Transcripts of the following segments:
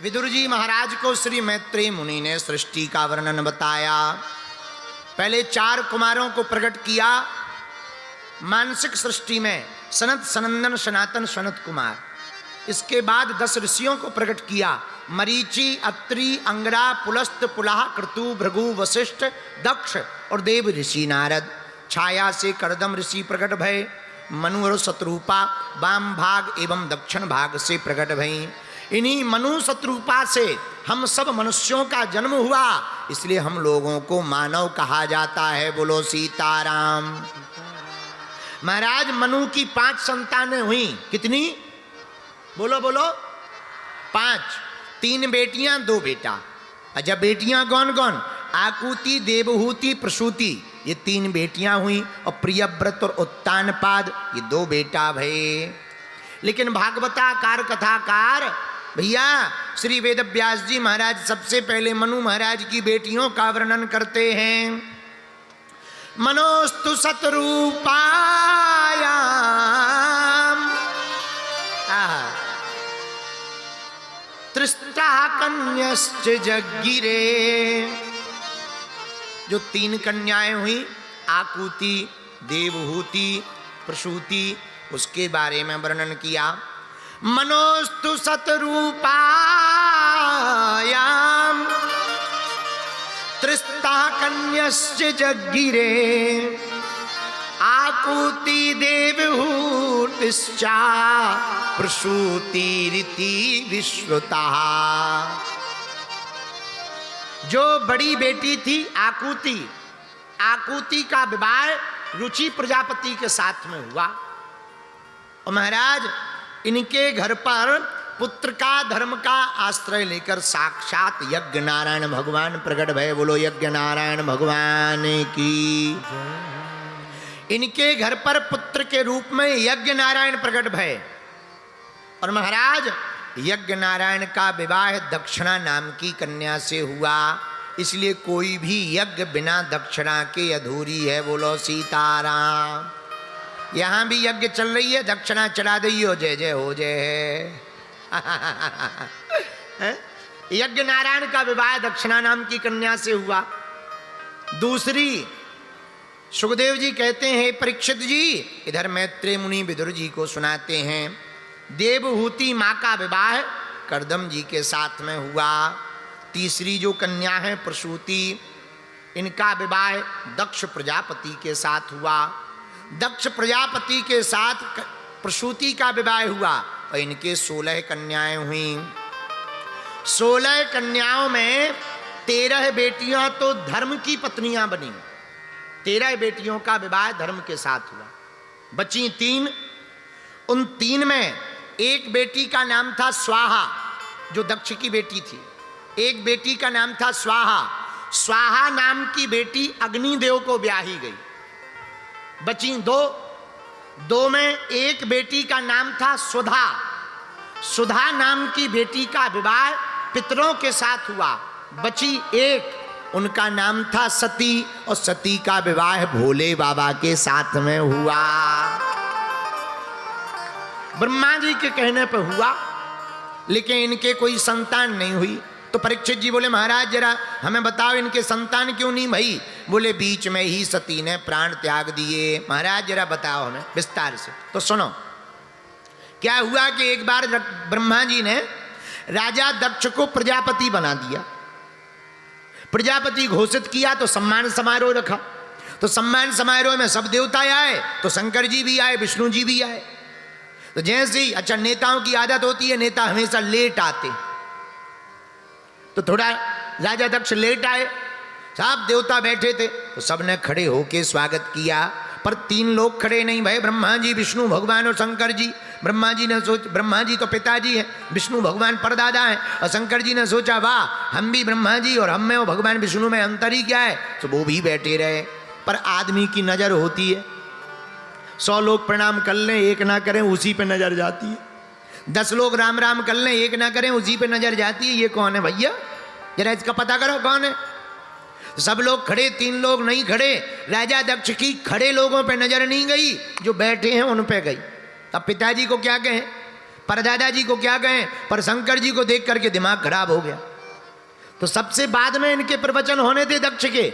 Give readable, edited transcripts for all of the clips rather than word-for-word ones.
विदुर जी महाराज को श्री मैत्रेय मुनि ने सृष्टि का वर्णन बताया। पहले 4 कुमारों को प्रकट किया मानसिक सृष्टि में, सनत, सनंदन, सनातन, सनत कुमार। इसके बाद 10 ऋषियों को प्रकट किया, मरीचि, अत्रि, अंगरा, पुलस्त, पुलाह, क्रतु, भृगु, वशिष्ठ, दक्ष और देव ऋषि नारद। छाया से करदम ऋषि प्रकट भय, मनु और शत्रुपा वाम भाग एवं दक्षिण भाग से प्रकट भई। इन्हीं मनु शत्रुपा से हम सब मनुष्यों का जन्म हुआ, इसलिए हम लोगों को मानव कहा जाता है। बोलो सीताराम। महाराज मनु की 5 संतानें हुई। कितनी? बोलो बोलो। 5। 3 बेटियां 2 बेटा। अच्छा, बेटियां कौन कौन? आकुति, देवहूति, प्रसूति, ये 3 बेटियां हुई। और प्रियव्रत और उत्तानपाद, ये 2 बेटा भये। लेकिन भागवताकार कथाकार भैया श्री वेदव्यास जी महाराज सबसे पहले मनु महाराज की बेटियों का वर्णन करते हैं। मनोस्तु शतरूपायाम, त्रिष्टा कन्यश्च जगिरे। जो 3 कन्याएं हुई, आकुति, देवहूति, प्रसूति, उसके बारे में वर्णन किया। मनोस्तु शतरूपायाम, त्रिस्ता कन्यश्च जगिरे, आकुति देवहूतिश्चा प्रसूतिरिति विश्रुता। जो बड़ी बेटी थी आकुति, आकुति का विवाह रुचि प्रजापति के साथ में हुआ। और महाराज इनके घर पर पुत्र का धर्म का आश्रय लेकर साक्षात यज्ञ नारायण भगवान प्रकट भय। बोलो यज्ञ नारायण भगवान की। इनके घर पर पुत्र के रूप में यज्ञ नारायण प्रकट भय। और महाराज यज्ञ नारायण का विवाह दक्षिणा नाम की कन्या से हुआ, इसलिए कोई भी यज्ञ बिना दक्षिणा के अधूरी है। बोलो सीताराम। यहां भी यज्ञ चल रही है, दक्षिणा चढ़ा दी हो, जय जय हो जय। यज्ञ नारायण का विवाह दक्षिणा नाम की कन्या से हुआ। दूसरी, सुखदेव जी कहते हैं परीक्षित जी, इधर मैत्रेय मुनि विदुर जी को सुनाते हैं, देवहूति माँ का विवाह करदम जी के साथ में हुआ। तीसरी जो कन्या है प्रसूति, इनका विवाह दक्ष प्रजापति के साथ हुआ। दक्ष प्रजापति के साथ प्रसूति का विवाह हुआ और इनके 16 कन्याएं हुई। 16 कन्याओं में 13 बेटियां तो धर्म की पत्नियां बनी। 13 बेटियों का विवाह धर्म के साथ हुआ। बची 3। उन 3 में एक बेटी का नाम था स्वाहा, जो दक्ष की बेटी थी। एक बेटी का नाम था स्वाहा। स्वाहा नाम की बेटी अग्निदेव को ब्याही गई। बची 2 में एक बेटी का नाम था सुधा। सुधा नाम की बेटी का विवाह पितरों के साथ हुआ। बची 1, उनका नाम था सती, और सती का विवाह भोले बाबा के साथ में हुआ। ब्रह्मा जी के कहने पर हुआ, लेकिन इनके कोई संतान नहीं हुई। तो परीक्षित जी बोले महाराज जरा हमें बताओ इनके संतान क्यों नहीं भई? बोले बीच में ही सती ने प्राण त्याग दिए। महाराज जरा बताओ हमें विस्तार से। तो सुनो, क्या हुआ कि एक बार ब्रह्मा जी ने राजा दक्ष को प्रजापति बना दिया। प्रजापति घोषित किया तो सम्मान समारोह रखा। तो सम्मान समारोह में सब देवता आए, तो शंकर जी भी आए, विष्णु जी भी आए। तो जैसे ही, अच्छा नेताओं की आदत होती है नेता हमेशा लेट आते, तो थोड़ा राजा दक्ष लेट आए। सब देवता बैठे थे तो सबने खड़े होके स्वागत किया, पर 3 लोग खड़े नहीं भय, ब्रह्मा जी, विष्णु भगवान और शंकर जी। ब्रह्मा जी तो पिताजी हैं, विष्णु भगवान परदादा हैं, और शंकर जी ने सोचा वाह हम भी ब्रह्मा जी और हम में और भगवान विष्णु में अंतर ही क्या है, तो वो भी बैठे रहे। पर आदमी की नजर होती है, 100 लोग प्रणाम कर लें, एक ना करें, उसी पे नजर जाती है। 10 लोग राम राम कर लें, एक ना करें, उसी पे नजर जाती है। ये कौन है भैया, जरा इसका पता करो कौन है। सब लोग खड़े, 3 लोग नहीं खड़े। राजा दक्ष की खड़े लोगों पे नजर नहीं गई, जो बैठे हैं उन पे गई। अब पिताजी को क्या कहें, पर दादाजी को क्या कहें, पर शंकर जी को देख करके दिमाग खराब हो गया। तो सबसे बाद में इनके प्रवचन होने थे दक्ष के,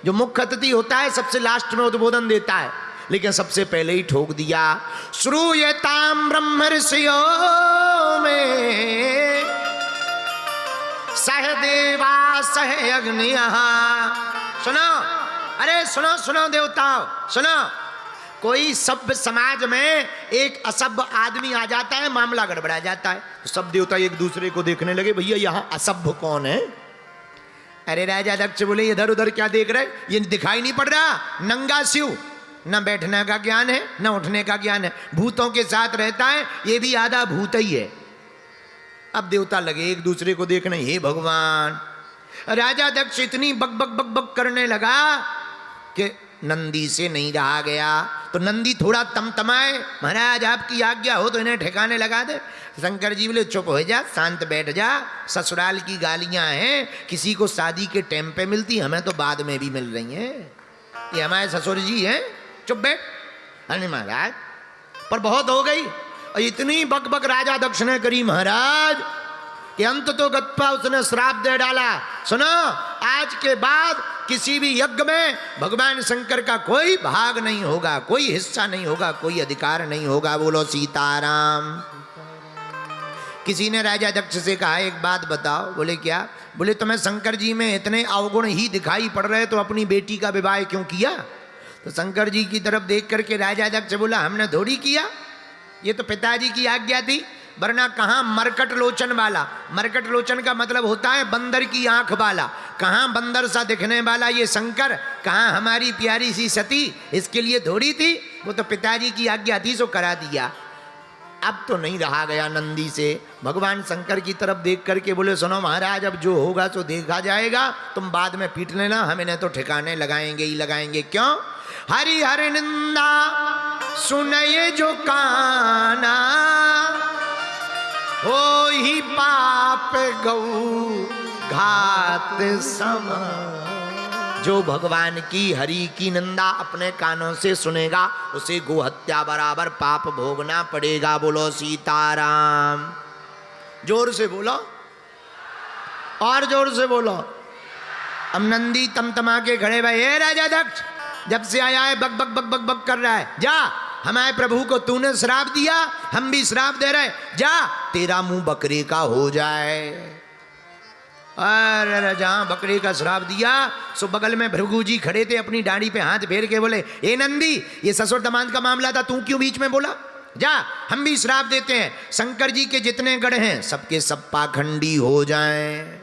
जो मुख्य अतिथि होता है सबसे लास्ट में उद्बोधन देता है, लेकिन सबसे पहले ही ठोक दिया। श्रूयताम ब्रह्म ऋषियो में सह देवा सह अग्निय। सुनो, अरे सुनो सुनो देवताओ सुनो, कोई सभ्य समाज में एक असभ्य आदमी आ जाता है, मामला गड़बड़ा जाता है, तो सब देवता एक दूसरे को देखने लगे, भैया यहाँ असभ्य कौन है। अरे राजा दक्ष बोले इधर उधर क्या देख रहे, ये दिखाई नहीं पड़ रहा, नंगा शिव, न बैठने का ज्ञान है न उठने का ज्ञान है, भूतों के साथ रहता है, ये भी आधा भूत ही है। अब देवता लगे एक दूसरे को देखने, हे भगवान। राजा दक्ष इतनी बक बक बक बक करने लगा कि नंदी से नहीं रहा गया। तो नंदी थोड़ा तमतमाए, महाराज आपकी आज्ञा हो तो इन्हें ठिकाने लगा दे। शंकर जी बोले चुप हो जा, शांत बैठ जा, ससुराल की गालियां हैं, किसी को शादी के टाइम पे मिलती, हमें तो बाद में भी मिल रही हैं, ये हमारे ससुर जी हैं, चुप बैठ। अरे महाराज पर बहुत हो गई, और इतनी बक बक राजा दक्ष ने करी महाराज कि अंत तो गत्पा उसने श्राप दे डाला। सुनो, आज के बाद किसी भी यज्ञ में भगवान शंकर का कोई भाग नहीं होगा, कोई हिस्सा नहीं होगा, कोई अधिकार नहीं होगा। बोलो सीताराम। किसी ने राजा दक्ष से कहा एक बात बताओ। बोले क्या? बोले तुम्हें शंकर जी में इतने अवगुण ही दिखाई पड़ रहे तो अपनी बेटी का विवाह क्यों किया? तो शंकर जी की तरफ देख करके राजा दक्ष बोला हमने थोड़ी किया, ये तो पिताजी की आज्ञा थी, वरना कहाँ मरकट लोचन वाला, मरकट लोचन का मतलब होता है बंदर की आंख वाला, कहाँ बंदर सा दिखने वाला ये शंकर, कहाँ हमारी प्यारी सी सती, इसके लिए थोड़ी थी, वो तो पिताजी की आज्ञा थी सो करा दिया। अब तो नहीं रहा गया नंदी से, भगवान शंकर की तरफ देख करके बोले सुनो महाराज अब जो होगा सो देखा जाएगा, तुम बाद में पीट लेना, हम इन्हें तो ठिकाने लगाएंगे ही लगाएंगे। क्यों? हरि हरि निंदा सुनये जो काना, हो ही पाप गौ घात सम। जो भगवान की हरि की निंदा अपने कानों से सुनेगा उसे गोहत्या बराबर पाप भोगना पड़ेगा। बोलो सीताराम। जोर से बोलो, और जोर से बोलो। अब नंदी तमतमा के खड़े भाई, हे राजा दक्ष जब से आया है बक बक बक बक बक कर रहा है, जा हमारे प्रभु को तूने श्राप दिया, हम भी श्राप दे रहे, जा तेरा मुंह बकरे का हो जाए। अरे जहां बकरे का श्राप दिया सो बगल में भृगु जी खड़े थे, अपनी दाढ़ी पे हाथ फेर के बोले ए नंदी ये ससुर दमाद का मामला था, तू क्यों बीच में बोला? जा हम भी श्राप देते हैं, शंकर जी के जितने गढ़ हैं सबके सब पाखंडी हो जाएं।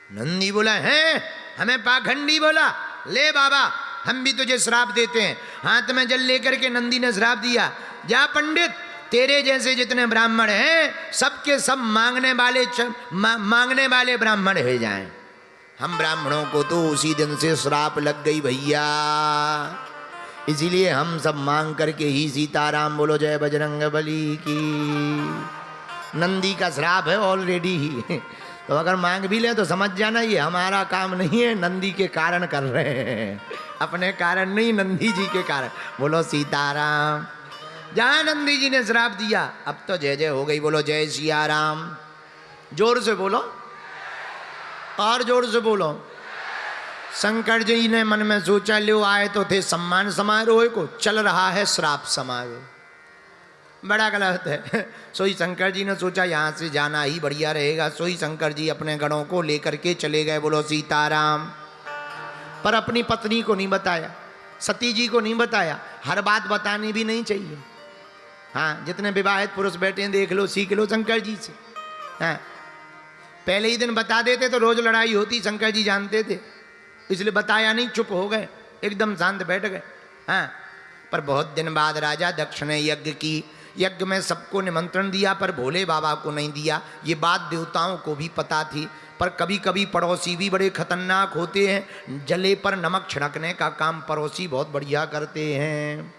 नंदी बोला है हमें पाखंडी बोला, ले बाबा हम भी तुझे श्राप देते हैं। हाथ में जल लेकर के नंदी ने श्राप दिया, जा पंडित तेरे जैसे जितने ब्राह्मण हैं सबके सब मांगने वाले ब्राह्मण हो जाएं। हम ब्राह्मणों को तो उसी दिन से श्राप लग गई भैया, इसीलिए हम सब मांग करके ही सीताराम बोलो जय बजरंग बली की। नंदी का श्राप है ऑलरेडी ही, तो अगर मांग भी ले तो समझ जाना ये हमारा काम नहीं है, नंदी के कारण कर रहे हैं, अपने कारण नहीं नंदी जी के कारण। बोलो सीताराम। जहां नंदी जी ने श्राप दिया अब तो जय जय हो गई। बोलो जय सिया राम। जोर से बोलो, और जोर से बोलो। शंकर जी ने मन में सोचा लो आए तो थे सम्मान समारोह को, चल रहा है श्राप समारोह, बड़ा गलत है। सोई शंकर जी ने सोचा यहाँ से जाना ही बढ़िया रहेगा, सोई शंकर जी अपने गणों को लेकर के चले गए। बोलो सीताराम। पर अपनी पत्नी को नहीं बताया, सती जी को नहीं बताया, हर बात बतानी भी नहीं चाहिए। हाँ जितने विवाहित पुरुष बैठे हैं देख लो, सीख लो शंकर जी से। हाँ पहले ही दिन बता देते तो रोज लड़ाई होती, शंकर जी जानते थे, इसलिए बताया नहीं, चुप हो गए, एकदम शांत बैठ गए। हाँ पर बहुत दिन बाद राजा दक्ष ने यज्ञ की, यज्ञ में सबको निमंत्रण दिया पर भोले बाबा को नहीं दिया। ये बात देवताओं को भी पता थी, पर कभी कभी पड़ोसी भी बड़े खतरनाक होते हैं, जले पर नमक छिड़कने का काम पड़ोसी बहुत बढ़िया करते हैं।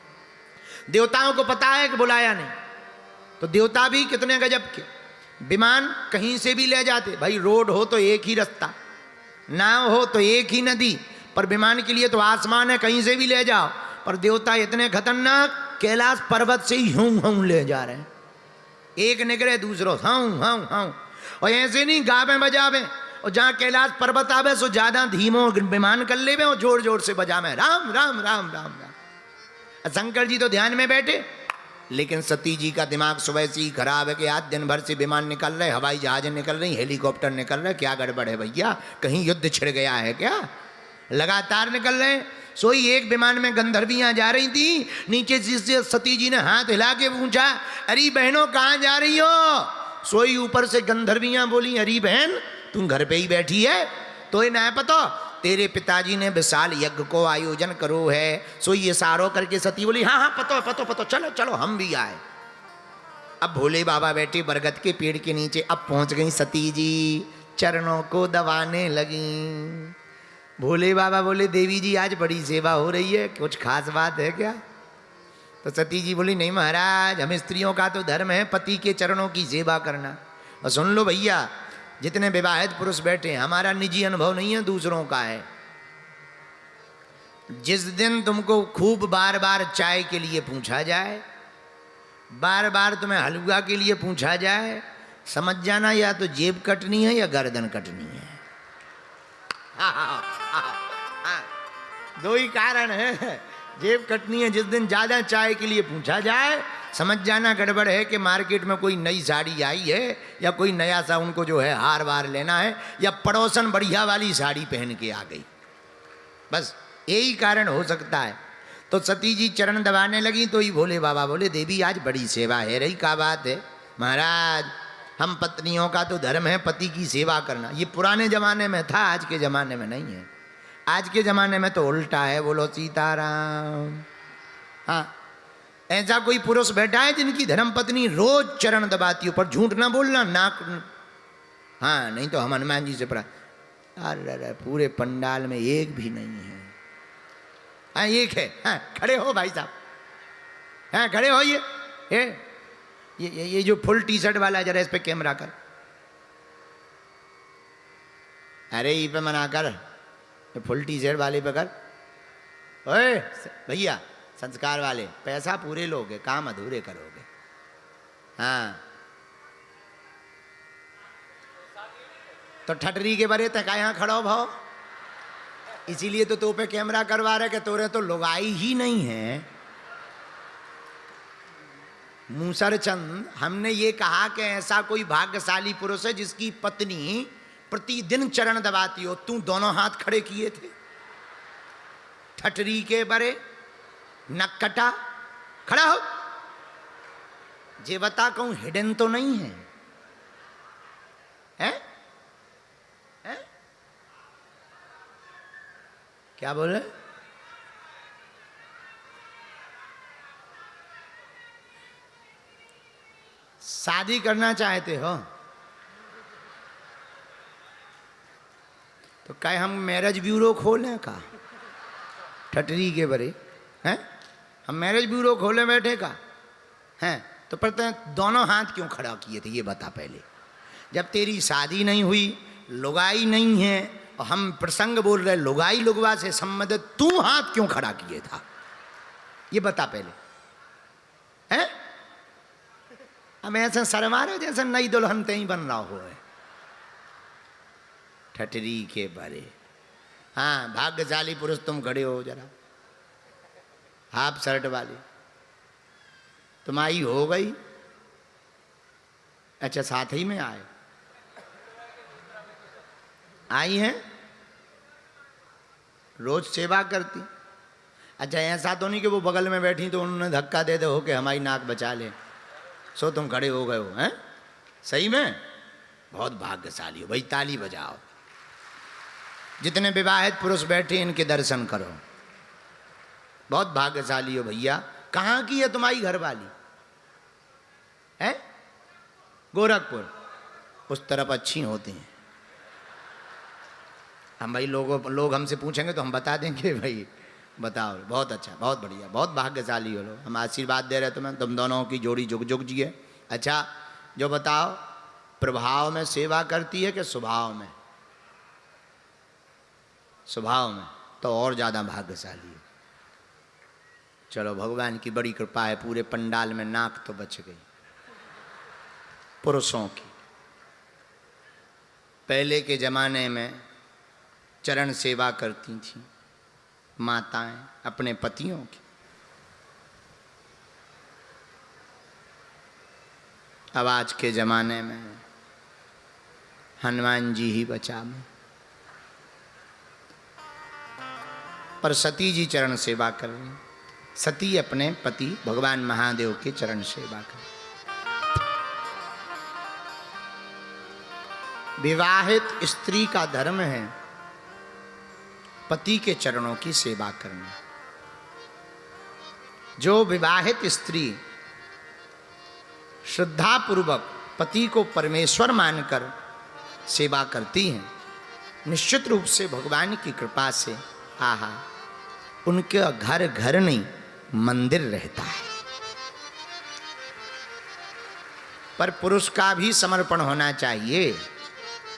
देवताओं को पता है कि बुलाया नहीं, तो देवता भी कितने गजब के, विमान कहीं से भी ले जाते, भाई रोड हो तो एक ही रास्ता, नाव हो तो एक ही नदी, पर विमान के लिए तो आसमान है, कहीं से भी ले जाओ। पर देवता इतने खतरनाक, कैलाश पर्वत से ही यूं यूं ले जा रहे हैं, एक निकले दूसरो हाउ हाउ हाउ, और ऐसे नहीं गावे बजावे, और जहाँ कैलाश पर्वत आवे सो ज्यादा धीमो विमान कर लेवे और जोर जोर से बजावे राम राम राम राम राम। शंकर जी तो ध्यान में बैठे, लेकिन सती जी का दिमाग सुबह से ही खराब है कि आज दिन भर से विमान निकल रहे, हवाई जहाज निकल रही, हेलीकॉप्टर निकल रहे, क्या गड़बड़ है भैया, कहीं युद्ध छिड़ गया है क्या? लगातार निकल रहे। सोई एक विमान में गंधर्वियां जा रही थी, नीचे से सती जी ने हाथ हिला के पूछा, अरे बहनों कहाँ जा रही हो? सोई ऊपर से गंधर्वियां बोली, अरे बहन तुम घर पे ही बैठी है, तो ये ना पता तेरे पिताजी ने विशाल यज्ञ को आयोजन करो है। सो ये सारो करके सती बोली, हाँ हाँ पतो पतो पतो, चलो चलो हम भी आए। अब भोले बाबा बैठे बरगद के पेड़ के नीचे, अब पहुंच गई सती जी, चरणों को दबाने लगी। भोले बाबा बोले, देवी जी आज बड़ी सेवा हो रही है, कुछ खास बात है क्या? तो सती जी बोली, नहीं महाराज, हम स्त्रियों का तो धर्म है पति के चरणों की सेवा करना। और सुन लो भैया, जितने विवाहित पुरुष बैठे हैं, हमारा निजी अनुभव नहीं है, दूसरों का है। जिस दिन तुमको खूब बार बार चाय के लिए पूछा जाए, बार बार तुम्हें हलवा के लिए पूछा जाए, समझ जाना या तो जेब कटनी है या गर्दन कटनी है। दो ही कारण है, जेब कटनी है जिस दिन ज्यादा चाय के लिए पूछा जाए, समझ जाना गड़बड़ है कि मार्केट में कोई नई साड़ी आई है, या कोई नया सा उनको जो है हार वार लेना है, या पड़ोसन बढ़िया वाली साड़ी पहन के आ गई, बस यही कारण हो सकता है। तो सती जी चरण दबाने लगी, तो ही भोले बाबा बोले, देवी आज बड़ी सेवा है रही, क्या बात है? महाराज हम पत्नियों का तो धर्म है पति की सेवा करना। ये पुराने जमाने में था, आज के जमाने में नहीं है। आज के जमाने में तो उल्टा है, बोलो सीताराम। हाँ, ऐसा कोई पुरुष बैठा है जिनकी धर्म पत्नी रोज चरण दबाती हो, पर झूठ ना बोलना, नाक, हाँ नहीं तो हम हनुमान जी से पढ़ा। अरे पूरे पंडाल में एक भी नहीं है। हाँ एक है, हाँ खड़े हो भाई साहब, हाँ खड़े हो। ये जो फुल टी शर्ट वाला, जरा इस पे कैमरा कर, अरे ये पे मना कर, फुल टी शर्ट वाले पे कर। ओए भैया संस्कार वाले, पैसा पूरे लोगे, काम अधूरे करोगे। हाँ तो ठटरी के बरे तक यहाँ खड़ो भाव, इसीलिए तो पे कैमरा करवा रहे कि तोरे तो लुगाई ही नहीं है। मूसर चंद, हमने ये कहा कि ऐसा कोई भाग्यशाली पुरुष है जिसकी पत्नी प्रतिदिन चरण दबाती हो। तू दोनों हाथ खड़े किए थे, ठटरी के बरे, नक कटा, खड़ा हो। जे बता कहूं हिडन तो नहीं है, हैं? हैं? क्या बोले? शादी करना चाहते हो तो क्या हम मैरिज ब्यूरो खोलें का? ठटरी के बरे हैं, हम मैरिज ब्यूरो खोले बैठे का हैं? तो पता दोनों हाथ क्यों खड़ा किए थे ये बता पहले। जब तेरी शादी नहीं हुई, लुगाई नहीं है, और हम प्रसंग बोल रहे लुगाई लुगवा से संबंधित, तू हाथ क्यों खड़ा किए था ये बता पहले, हैं? हम ऐसे शर्मा रहे जैसे नई दुल्हन ते ही बन रहा हो है। ठटरी के बारे, हाँ भाग्यशाली पुरुष तुम खड़े हो, जरा हाफ शर्ट वाली तुम आई हो गई। अच्छा साथ ही में आए, आई हैं, रोज सेवा करती। अच्छा ऐसा तो नहीं कि वो बगल में बैठी तो उन्होंने धक्का दे हो कि हमारी नाक बचा ले, सो तुम खड़े हो गए हो, हैं? सही में बहुत भाग्यशाली हो भाई, ताली बजाओ। जितने विवाहित पुरुष बैठे इनके दर्शन करो, बहुत भाग्यशाली हो भैया। कहाँ की है तुम्हारी घरवाली? है गोरखपुर, उस तरफ अच्छी होती हैं। हम भाई लोग हमसे पूछेंगे तो हम बता देंगे भाई, बताओ बहुत अच्छा, बहुत बढ़िया, बहुत भाग्यशाली हो लोग। हम आशीर्वाद दे रहे तुम्हें, तुम दोनों की जोड़ी जुग जुग जी है। अच्छा जो बताओ, प्रभाव में सेवा करती है कि स्वभाव में? स्वभाव में तो और ज़्यादा भाग्यशाली है। चलो भगवान की बड़ी कृपा है, पूरे पंडाल में नाक तो बच गई। पुरुषों की। पहले के ज़माने में चरण सेवा करती थीं माताएं अपने पतियों की। अब आज के ज़माने में हनुमान जी ही बचावे, पर सती जी चरण सेवा कर रही। सती अपने पति भगवान महादेव के चरण सेवा कर। विवाहित स्त्री का धर्म है पति के चरणों की सेवा करना। जो विवाहित स्त्री श्रद्धापूर्वक पति को परमेश्वर मानकर सेवा करती हैं, निश्चित रूप से भगवान की कृपा से आहा उनके घर घर नहीं मंदिर रहता है। पर पुरुष का भी समर्पण होना चाहिए।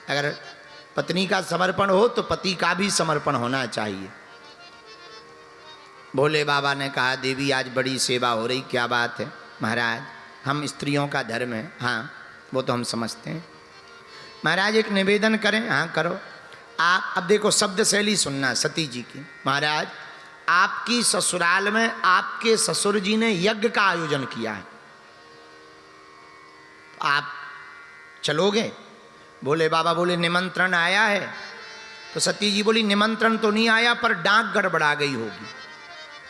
अगर पत्नी का समर्पण हो तो पति का भी समर्पण होना चाहिए। भोले बाबा ने कहा देवी आज बड़ी सेवा हो रही, क्या बात है महाराज? हम स्त्रियों का धर्म है। हाँ वो तो हम समझते हैं महाराज, एक निवेदन करें? हाँ करो। आप अब देखो शब्द शैली सुनना सती जी की। महाराज आपकी ससुराल में आपके ससुर जी ने यज्ञ का आयोजन किया है, आप चलोगे? बोले बाबा बोले निमंत्रण आया है। तो सती जी बोली निमंत्रण तो नहीं आया पर डाक गड़बड़ा गई होगी।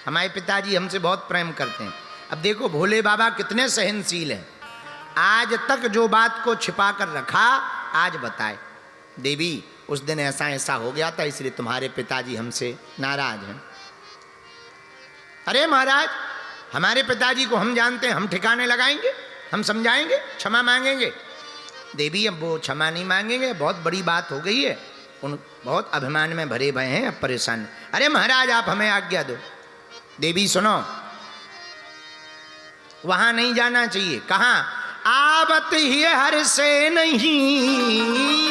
हमारे पिताजी हमसे बहुत प्रेम करते हैं। अब देखो भोले बाबा कितने सहनशील हैं, आज तक जो बात को छिपा कर रखा आज बताए देवी उस दिन ऐसा ऐसा हो गया था इसलिए तुम्हारे पिताजी हमसे नाराज हैं। अरे महाराज हमारे पिताजी को हम जानते हैं, हम ठिकाने लगाएंगे, हम समझाएंगे, क्षमा मांगेंगे। देवी अब वो क्षमा नहीं मांगेंगे, बहुत बड़ी बात हो गई है, उन बहुत अभिमान में भरे भए हैं, अब परेशान। अरे महाराज आप हमें आज्ञा दो। देवी सुनो, वहां नहीं जाना चाहिए। कहाँ? आवत ही हर से नहीं,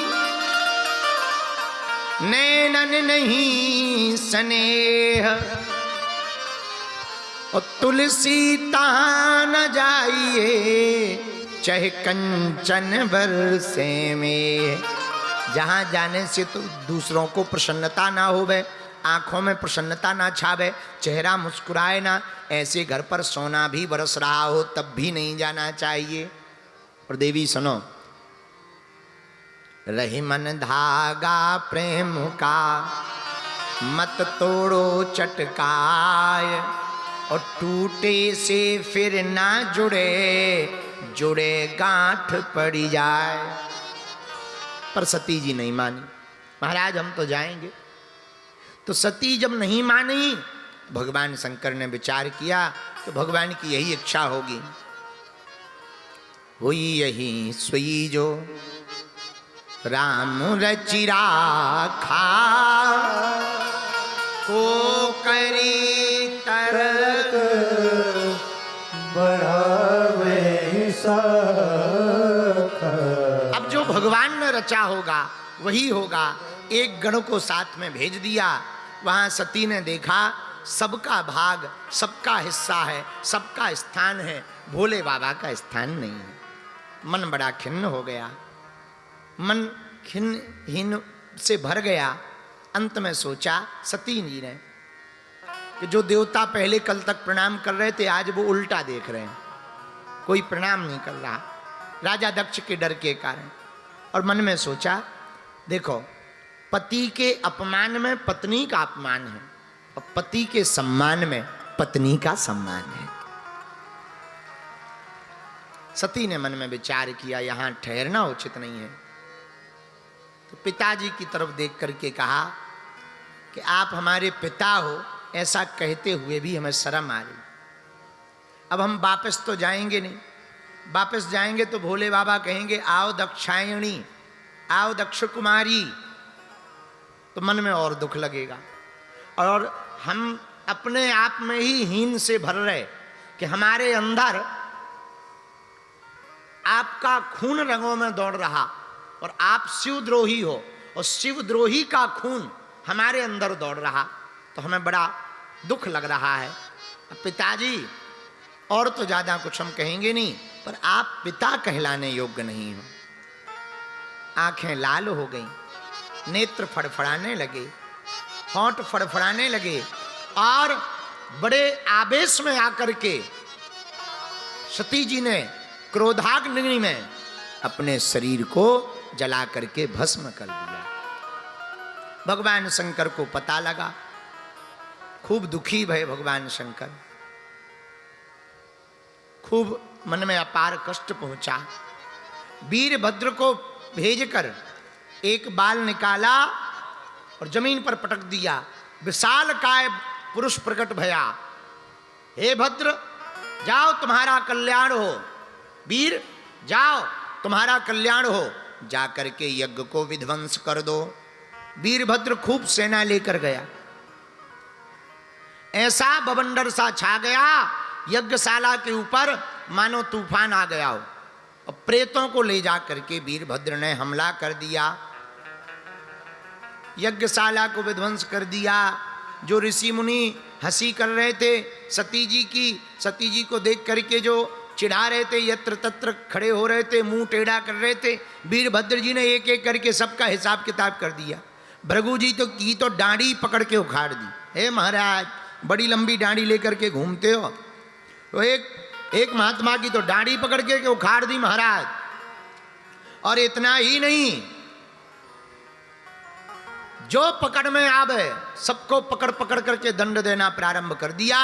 नैनन नहीं स्नेह, और तुलसी तहाँ न जाइए चाहे कंचन बरसे में। जहाँ जाने से तो दूसरों को प्रसन्नता ना होवे, आंखों में प्रसन्नता ना छावे, चेहरा मुस्कुराए ना, ऐसे घर पर सोना भी बरस रहा हो तब भी नहीं जाना चाहिए। और देवी सुनो, रही मन धागा प्रेम का मत तोड़ो चटकाए, और टूटे से फिर ना जुड़े, जुड़े गांठ पड़ी जाए। पर सती जी नहीं मानी। महाराज हम तो जाएंगे। तो सती जब नहीं मानी, भगवान शंकर ने विचार किया तो भगवान की यही इच्छा होगी। हुई यही सोई जो राम रचि राखा, को करी तरक बढ़ावे सखा। अब जो भगवान ने रचा होगा वही होगा। एक गण को साथ में भेज दिया। वहां सती ने देखा सबका भाग, सबका हिस्सा है, सबका स्थान है, भोले बाबा का स्थान नहीं है। मन बड़ा खिन्न हो गया, मन खिन्न से भर गया। अंत में सोचा सती जी ने कि जो देवता पहले कल तक प्रणाम कर रहे थे आज वो उल्टा देख रहे हैं, कोई प्रणाम नहीं कर रहा, राजा दक्ष के डर के कारण। और मन में सोचा देखो पति के अपमान में पत्नी का अपमान है और पति के सम्मान में पत्नी का सम्मान है। सती ने मन में विचार किया यहां ठहरना उचित नहीं है। तो पिताजी की तरफ देख करके कहा कि आप हमारे पिता हो, ऐसा कहते हुए भी हमें शर्म आ रही। अब हम वापस तो जाएंगे नहीं, वापस जाएंगे तो भोले बाबा कहेंगे आओ दक्षायणी, आओ दक्ष कुमारी, तो मन में और दुख लगेगा। और हम अपने आप में ही हीन से भर रहे कि हमारे अंदर आपका खून रंगों में दौड़ रहा और आप शिवद्रोही हो और शिवद्रोही का खून हमारे अंदर दौड़ रहा, तो हमें बड़ा दुख लग रहा है। अब पिताजी और तो ज़्यादा कुछ हम कहेंगे नहीं, पर आप पिता कहलाने योग्य नहीं हो। आंखें लाल हो गई, नेत्र फड़फड़ाने लगे, होंठ फड़फड़ाने लगे और बड़े आवेश में आकर के सती जी ने क्रोधाग्नि में अपने शरीर को जला करके भस्म कर दिया। भगवान शंकर को पता लगा, खूब दुखी भये भगवान शंकर, खूब मन में अपार कष्ट पहुंचा। वीरभद्र को भेजकर एक बाल निकाला और जमीन पर पटक दिया। विशाल काय पुरुष प्रकट भया, हे भद्र जाओ तुम्हारा कल्याण हो, वीर जाओ तुम्हारा कल्याण हो, जाकर के यज्ञ को विध्वंस कर दो। वीरभद्र खूब सेना लेकर गया, ऐसा बवंडर सा छा गया यज्ञशाला के ऊपर मानो तूफान आ गया हो। और प्रेतों को ले जाकर के वीरभद्र ने हमला कर दिया, यज्ञशाला को विध्वंस कर दिया। जो ऋषि मुनि हंसी कर रहे थे सती जी की, सती जी को देख करके जो चिढ़ा रहे थे, यत्र तत्र खड़े हो रहे थे, मुंह टेढ़ा कर रहे थे, वीरभद्र जी ने एक एक करके सबका हिसाब किताब कर दिया। भृगु जी तो डांडी पकड़ के उखाड़ दी। हे महाराज, बड़ी लंबी डांडी लेकर के घूमते हो, तो एक महात्मा की तो डांडी पकड़ के उखाड़ दी महाराज। और इतना ही नहीं, जो पकड़ में आवे सबको पकड़ पकड़ करके दंड देना प्रारंभ कर दिया।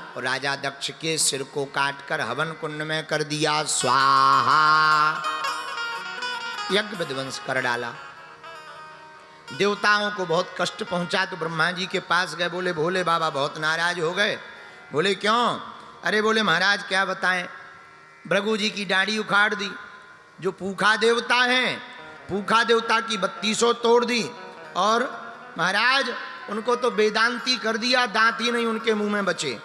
और राजा दक्ष के सिर को काटकर हवन कुंड में कर दिया स्वाहा, यज्ञ विध्वंस कर डाला। देवताओं को बहुत कष्ट पहुंचा तो ब्रह्मा जी के पास गए, बोले भोले बाबा बहुत नाराज हो गए। बोले क्यों? अरे बोले महाराज क्या बताएं, भृगु जी की डांडी उखाड़ दी, जो पूखा देवता हैं पूखा देवता की 3200 तोड़ दी, और महाराज उनको तो वेदांती कर दिया, दांत ही नहीं उनके मुंह में बचे।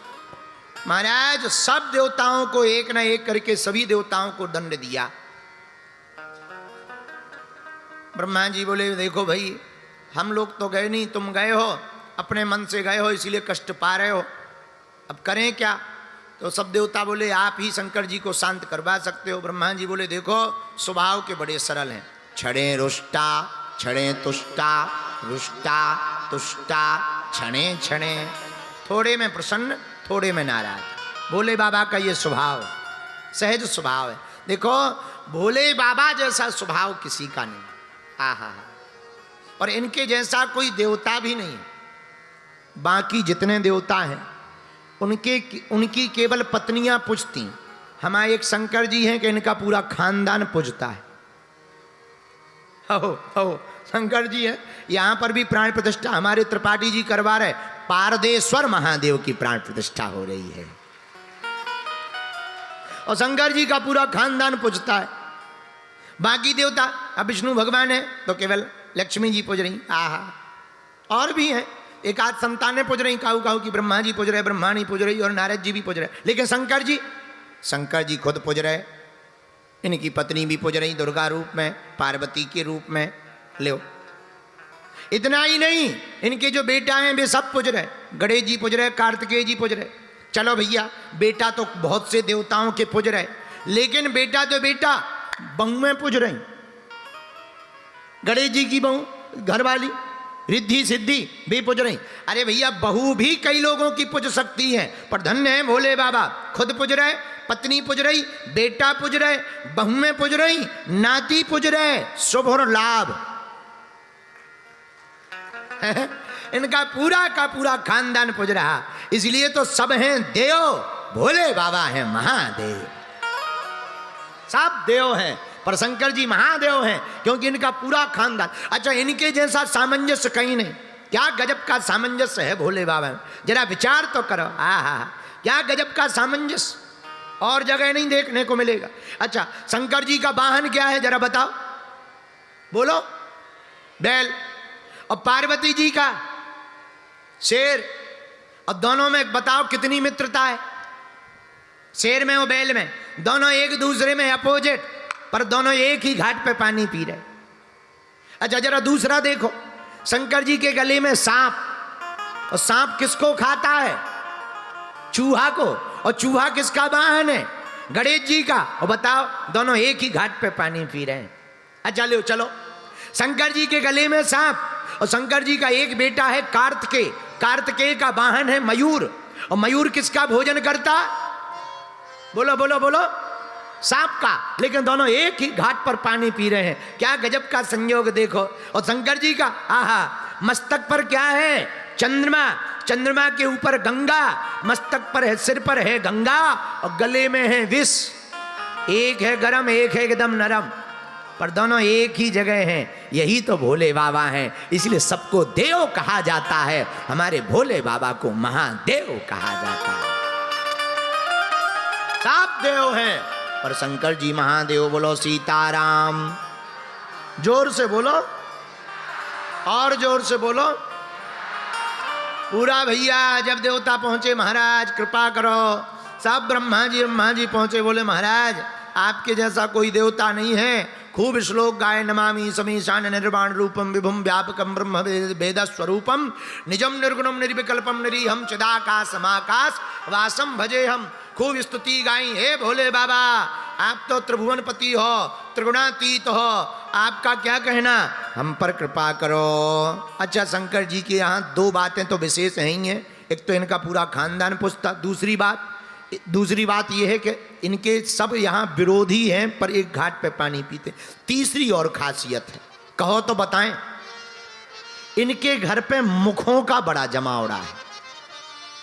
महाराज सब देवताओं को एक ना एक करके सभी देवताओं को दंड दिया। ब्रह्मा जी बोले देखो भाई, हम लोग तो गए नहीं, तुम गए हो, अपने मन से गए हो, इसलिए कष्ट पा रहे हो, अब करें क्या? तो सब देवता बोले आप ही शंकर जी को शांत करवा सकते हो। ब्रह्मा जी बोले देखो स्वभाव के बड़े सरल हैं, छड़े रुष्टा छड़े तुष्टा, रुष्टा तुष्टा छणे छणे, थोड़े में प्रसन्न थोड़े में नाराज। भोले बाबा का ये स्वभाव सहज स्वभाव है। देखो भोले बाबा जैसा स्वभाव किसी का नहीं, आहा, और इनके जैसा कोई देवता भी नहीं। बाकी जितने देवता हैं उनकी केवल पत्नियां पूजती, हमारे एक शंकर जी हैं कि इनका पूरा खानदान पूजता है। हो शंकर जी है, यहां पर भी प्राण प्रतिष्ठा हमारे त्रिपाठी जी करवा रहे, पारदेश्वर महादेव की प्राण प्रतिष्ठा हो रही है, और शंकर जी का पूरा खानदान पूजता है। बाकी देवता, अब विष्णु भगवान है तो केवल लक्ष्मी जी पूज रही, आहा, और भी हैं एक आध संतानें पूज रही, काहू काहू की ब्रह्मा जी पूज रहे, ब्रह्माणी पूज रही, और नारद जी भी पूज रहे। लेकिन शंकर जी खुद पूज रहे, इनकी पत्नी भी पूज रही दुर्गा रूप में, पार्वती के रूप में। लो इतना ही नहीं, इनके जो बेटा हैं वे सब पूज रहे, गणेश जी पूज रहे, कार्तिकेय जी पूज रहे। चलो भैया, बेटा तो बहुत से देवताओं के पूज रहे, लेकिन बेटा तो बेटा बहुएं पूज रही, गणेश जी की बहू घरवाली रिद्धि सिद्धि भी पूज रही। अरे भैया बहू भी कई लोगों की पूज सकती है, पर धन्य है भोले बाबा, खुद पूज रहे, पत्नी पूज रही, बेटा पूज रहे, बहुएं पूज रही, नाती पूज रहे, शुभ और लाभ इनका पूरा का पूरा खानदान पूज रहा। इसलिए तो सब हैं देव, भोले बाबा हैं महादेव, सब देव हैं, पर शंकर जी महादेव हैं क्योंकि इनका पूरा खानदान। अच्छा, इनके जैसा सामंजस्य कहीं नहीं। क्या गजब का सामंजस्य है भोले बाबा में, जरा विचार तो करो। आहा, क्या गजब का सामंजस्य, और जगह नहीं देखने को मिलेगा। अच्छा, शंकर जी का वाहन क्या है जरा बताओ, बोलो? बैल। और पार्वती जी का शेर। और दोनों में बताओ कितनी मित्रता है, शेर में और बैल में, दोनों एक दूसरे में अपोजिट, पर दोनों एक ही घाट पे पानी पी रहे। अच्छा जरा दूसरा देखो, शंकर जी के गले में सांप, और सांप किसको खाता है? चूहा को। और चूहा किसका वाहन है? गणेश जी का, और बताओ दोनों एक ही घाट पे पानी पी रहे हैं। अच्छा लो चलो, शंकर जी के गले में सांप, और शंकर जी का एक बेटा है कार्तिकेय, कार्तिकेय का वाहन है मयूर, और मयूर किसका भोजन करता? बोलो बोलो बोलो, सांप का। लेकिन दोनों एक ही घाट पर पानी पी रहे हैं, क्या गजब का संयोग देखो। और शंकर जी का आहा, मस्तक पर क्या है? चंद्रमा, चंद्रमा के ऊपर गंगा, मस्तक पर है, सिर पर है गंगा, और गले में है विष। एक है गरम, एक है एकदम नरम, पर दोनों एक ही जगह हैं। यही तो भोले बाबा हैं, इसलिए सबको देव कहा जाता है। हमारे भोले बाबा को महादेव कहा जाता है। सब देव हैं, पर शंकर जी महादेव। बोलो सीताराम, जोर से बोलो, और जोर से बोलो पूरा भैया। जब देवता पहुंचे, महाराज कृपा करो, सब ब्रह्मा जी पहुंचे, बोले महाराज आपके जैसा कोई देवता नहीं है। खूब श्लोक गाय, नमामि समीशान निर्वाण रूपम विभुम व्यापकम ब्रह्म वेद स्वरूपम निजम निर्गुणम निर्विकल्पम निरीहम चिदाकाशमाकाश वासम भजे हम। खूब स्तुति गाई, हे भोले बाबा आप तो त्रिभुवनपति हो, त्रिगुणातीत हो, आपका क्या कहना, हम पर कृपा करो। अच्छा, शंकर जी के यहाँ दो बातें तो विशेष हैं ही हैं। एक तो इनका पूरा खानदान पुछता, दूसरी बात यह है कि इनके सब यहाँ विरोधी हैं, पर एक घाट पे पानी पीते। तीसरी और खासियत है, कहो तो बताएं। इनके घर पे मुखों का बड़ा जमावड़ा है,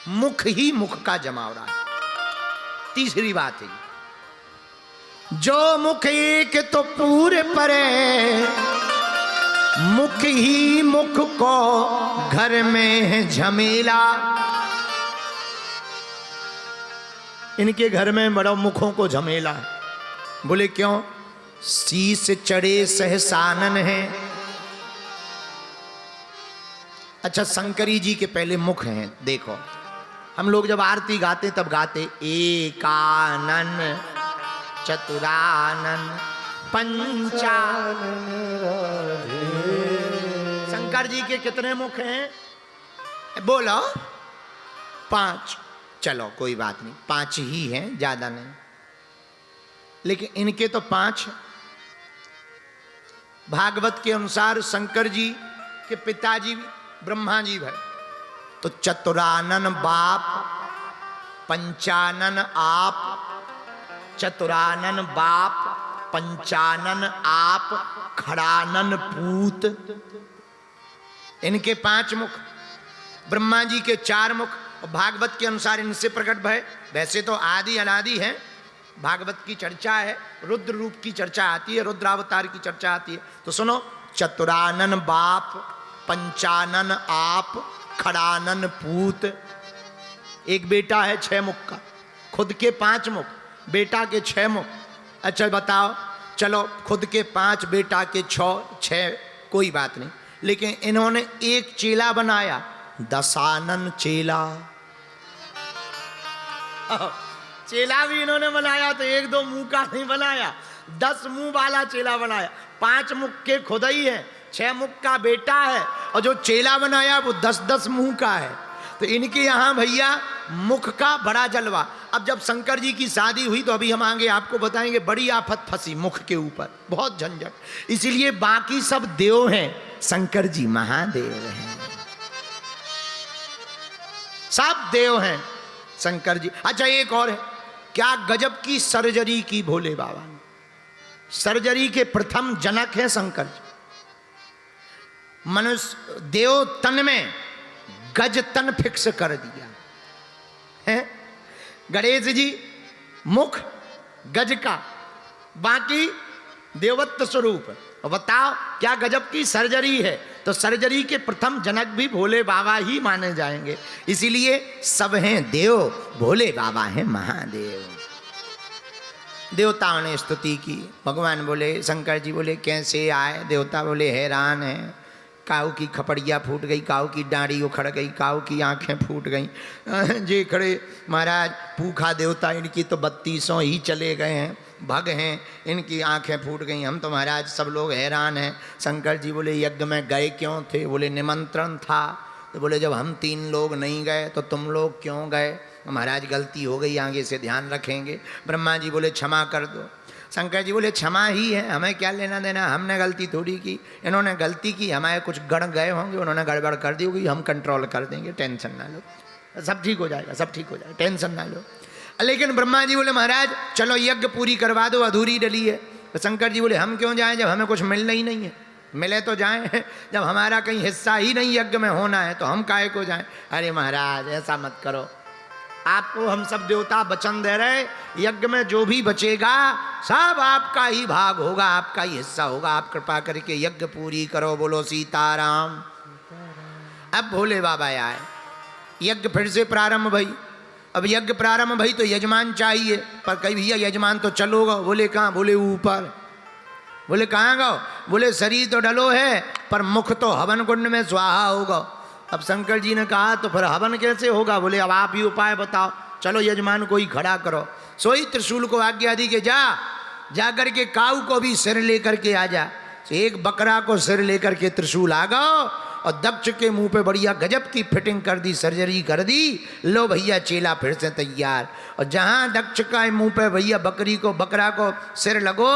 मुख ही मुख का जमावड़ा है। तीसरी बात है, जो मुख एक तो पूरे परे, मुख ही मुख को घर में है झमेला। इनके घर में बड़ा मुखों को झमेला है। बोले क्यों? शीश चढ़े सहसानन है। अच्छा, शंकरी जी के पहले मुख हैं, देखो हम लोग जब आरती गाते तब गाते एकानन चतुरानन पंचानन। शंकर जी के कितने मुख हैं? बोलो 5। चलो कोई बात नहीं, 5 ही हैं, ज्यादा नहीं। लेकिन इनके तो 5। भागवत के अनुसार शंकर जी के पिताजी ब्रह्मा जी भाई, तो चतुरानन बाप, पंचानन आप, चतुरानन बाप, पंचानन आप, खड़ानन पूत। इनके 5 मुख, ब्रह्मा जी के 4 मुख। और भागवत के अनुसार इनसे प्रकट भय, वैसे तो आदि अनादि है, भागवत की चर्चा है, रुद्र रूप की चर्चा आती है, रुद्रावतार की चर्चा आती है। तो सुनो, चतुरानन बाप, पंचानन आप, खड़ानन पूत। एक बेटा है 6 मुख का, खुद के 5 मुख, बेटा के 6 मुख। अच्छा बताओ, चलो खुद के 5, बेटा के 6, कोई बात नहीं। लेकिन इन्होंने एक चेला बनाया, दशानन चेला। चेला भी इन्होंने बनाया तो 1-2 मुंह का नहीं बनाया, 10 मुंह वाला चेला बनाया। 5 मुख के खुद ही है, 6 मुख का बेटा है, और जो चेला बनाया वो 10-10 मुंह का है। तो इनके यहाँ भैया मुख का बड़ा जलवा। अब जब शंकर जी की शादी हुई तो अभी हम आगे आपको बताएंगे, बड़ी आफत फंसी मुख के ऊपर, बहुत झंझट। इसीलिए बाकी सब देव हैं, शंकर जी महादेव हैं, सब देव हैं शंकर जी। अच्छा एक और है, क्या गजब की सर्जरी की भोले बाबा ने। सर्जरी के प्रथम जनक है शंकर जी। मनुष्य देव तन में गज तन फिक्स कर दिया है। गणेश जी मुख गज का, बाकी देवत्व स्वरूप। बताओ क्या गजब की सर्जरी है। तो सर्जरी के प्रथम जनक भी भोले बाबा ही माने जाएंगे, इसीलिए सब हैं देव, भोले बाबा हैं महादेव। देवताओं ने स्तुति की। भगवान बोले, शंकर जी बोले कैसे आए? देवता बोले हैरान है, काऊ की खपड़िया फूट गई, काऊ की डांडी उखड़ गई, काऊ की आंखें फूट गईं। जे खड़े महाराज भूखा देवता, इनकी तो 3200 ही चले गए हैं, भग हैं, इनकी आंखें फूट गई। हम तो महाराज सब लोग हैरान हैं। शंकर जी बोले यज्ञ में गए क्यों थे? बोले निमंत्रण था। तो बोले जब हम 3 लोग नहीं गए तो तुम लोग क्यों गए? महाराज गलती हो गई, आगे से ध्यान रखेंगे। ब्रह्मा जी बोले क्षमा कर दो। शंकर जी बोले क्षमा ही है, हमें क्या लेना देना, हमने गलती थोड़ी की, इन्होंने गलती की, हमारे कुछ गण गए होंगे, उन्होंने गड़बड़ कर दी होगी, हम कंट्रोल कर देंगे, टेंशन ना लो, सब ठीक हो जाएगा, सब ठीक हो जाएगा, टेंशन ना लो। लेकिन ब्रह्मा जी बोले महाराज चलो यज्ञ पूरी करवा दो, अधूरी डली है। तो शंकर जी बोले हम क्यों जाएं जब हमें कुछ मिलना ही नहीं है, मिले तो जाएं, जब हमारा कहीं हिस्सा ही नहीं यज्ञ में होना है तो हम काहे को जाएं। अरे महाराज ऐसा मत करो, आपको हम सब देवता वचन दे रहे, यज्ञ में जो भी बचेगा सब आपका ही भाग होगा, आपका ही हिस्सा होगा, आप कृपा करके यज्ञ पूरी करो, बोलो सीताराम। अब भोले बाबा आए, यज्ञ फिर से प्रारंभ भई। अब यज्ञ प्रारंभ भई तो यजमान चाहिए, पर कहीं भैया यजमान तो चलो गो, बोले कहाँ, बोले ऊपर। बोले कहाँ गो, बोले शरीर तो डलो है पर मुख तो हवन कुंड में स्वाहा होगा। अब शंकर जी ने कहा तो फिर हवन कैसे होगा, बोले अब आप ही उपाय बताओ, चलो यजमान को ही खड़ा करो। सोई त्रिशूल को आज्ञा दी कि जा करके काऊ को भी सिर लेकर के आ जा। एक बकरा को सिर लेकर के त्रिशूल आ गओ और दक्ष के मुंह पे बढ़िया गजब की फिटिंग कर दी, सर्जरी कर दी, लो भैया चेला फिर से तैयार। और जहाँ दक्ष का मुंह पे भैया बकरा को सिर लगो,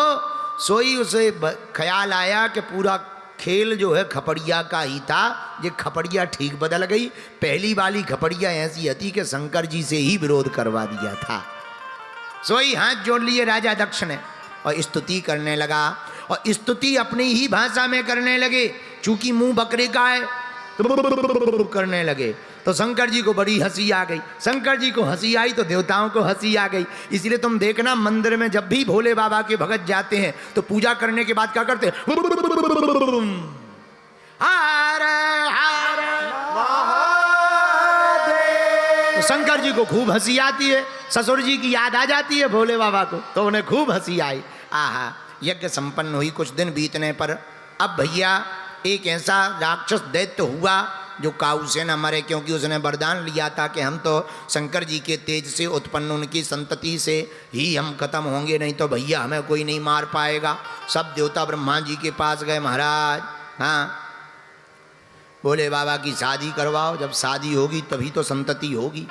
सोई उसे ख्याल आया कि पूरा खेल जो है खपड़िया का ही था, ये खपड़िया ठीक बदल गई। पहली वाली खपड़िया ऐसी थी कि शंकर जी से ही विरोध करवा दिया था। सोई हाथ जोड़ लिए राजा दक्ष ने और स्तुति करने लगा, और स्तुति अपनी ही भाषा में करने लगे, चूंकि मुंह बकरे का है तो करने लगे। तो शंकर जी को बड़ी हंसी आ गई, शंकर जी को हंसी आई तो देवताओं को हंसी आ गई। इसलिए तुम देखना मंदिर में जब भी भोले बाबा के भगत जाते हैं तो पूजा करने के बाद क्या करते हैं, हरे हरे महादेव। तो शंकर जी को खूब हंसी आती है, ससुर जी की याद आ जाती है भोले बाबा को, तो उन्हें खूब हंसी आई। आहा, यज्ञ संपन्न हुई। कुछ दिन बीतने पर अब भैया एक ऐसा राक्षस दैत्य हुआ जो काऊ से न मरे, क्योंकि उसने वरदान लिया था कि हम तो शंकर जी के तेज से उत्पन्न उनकी संतति से ही हम खत्म होंगे, नहीं तो भैया हमें कोई नहीं मार पाएगा। सब देवता ब्रह्मा जी के पास गए, महाराज हाँ भोले बाबा की शादी करवाओ, जब शादी होगी तभी तो संतति होगी।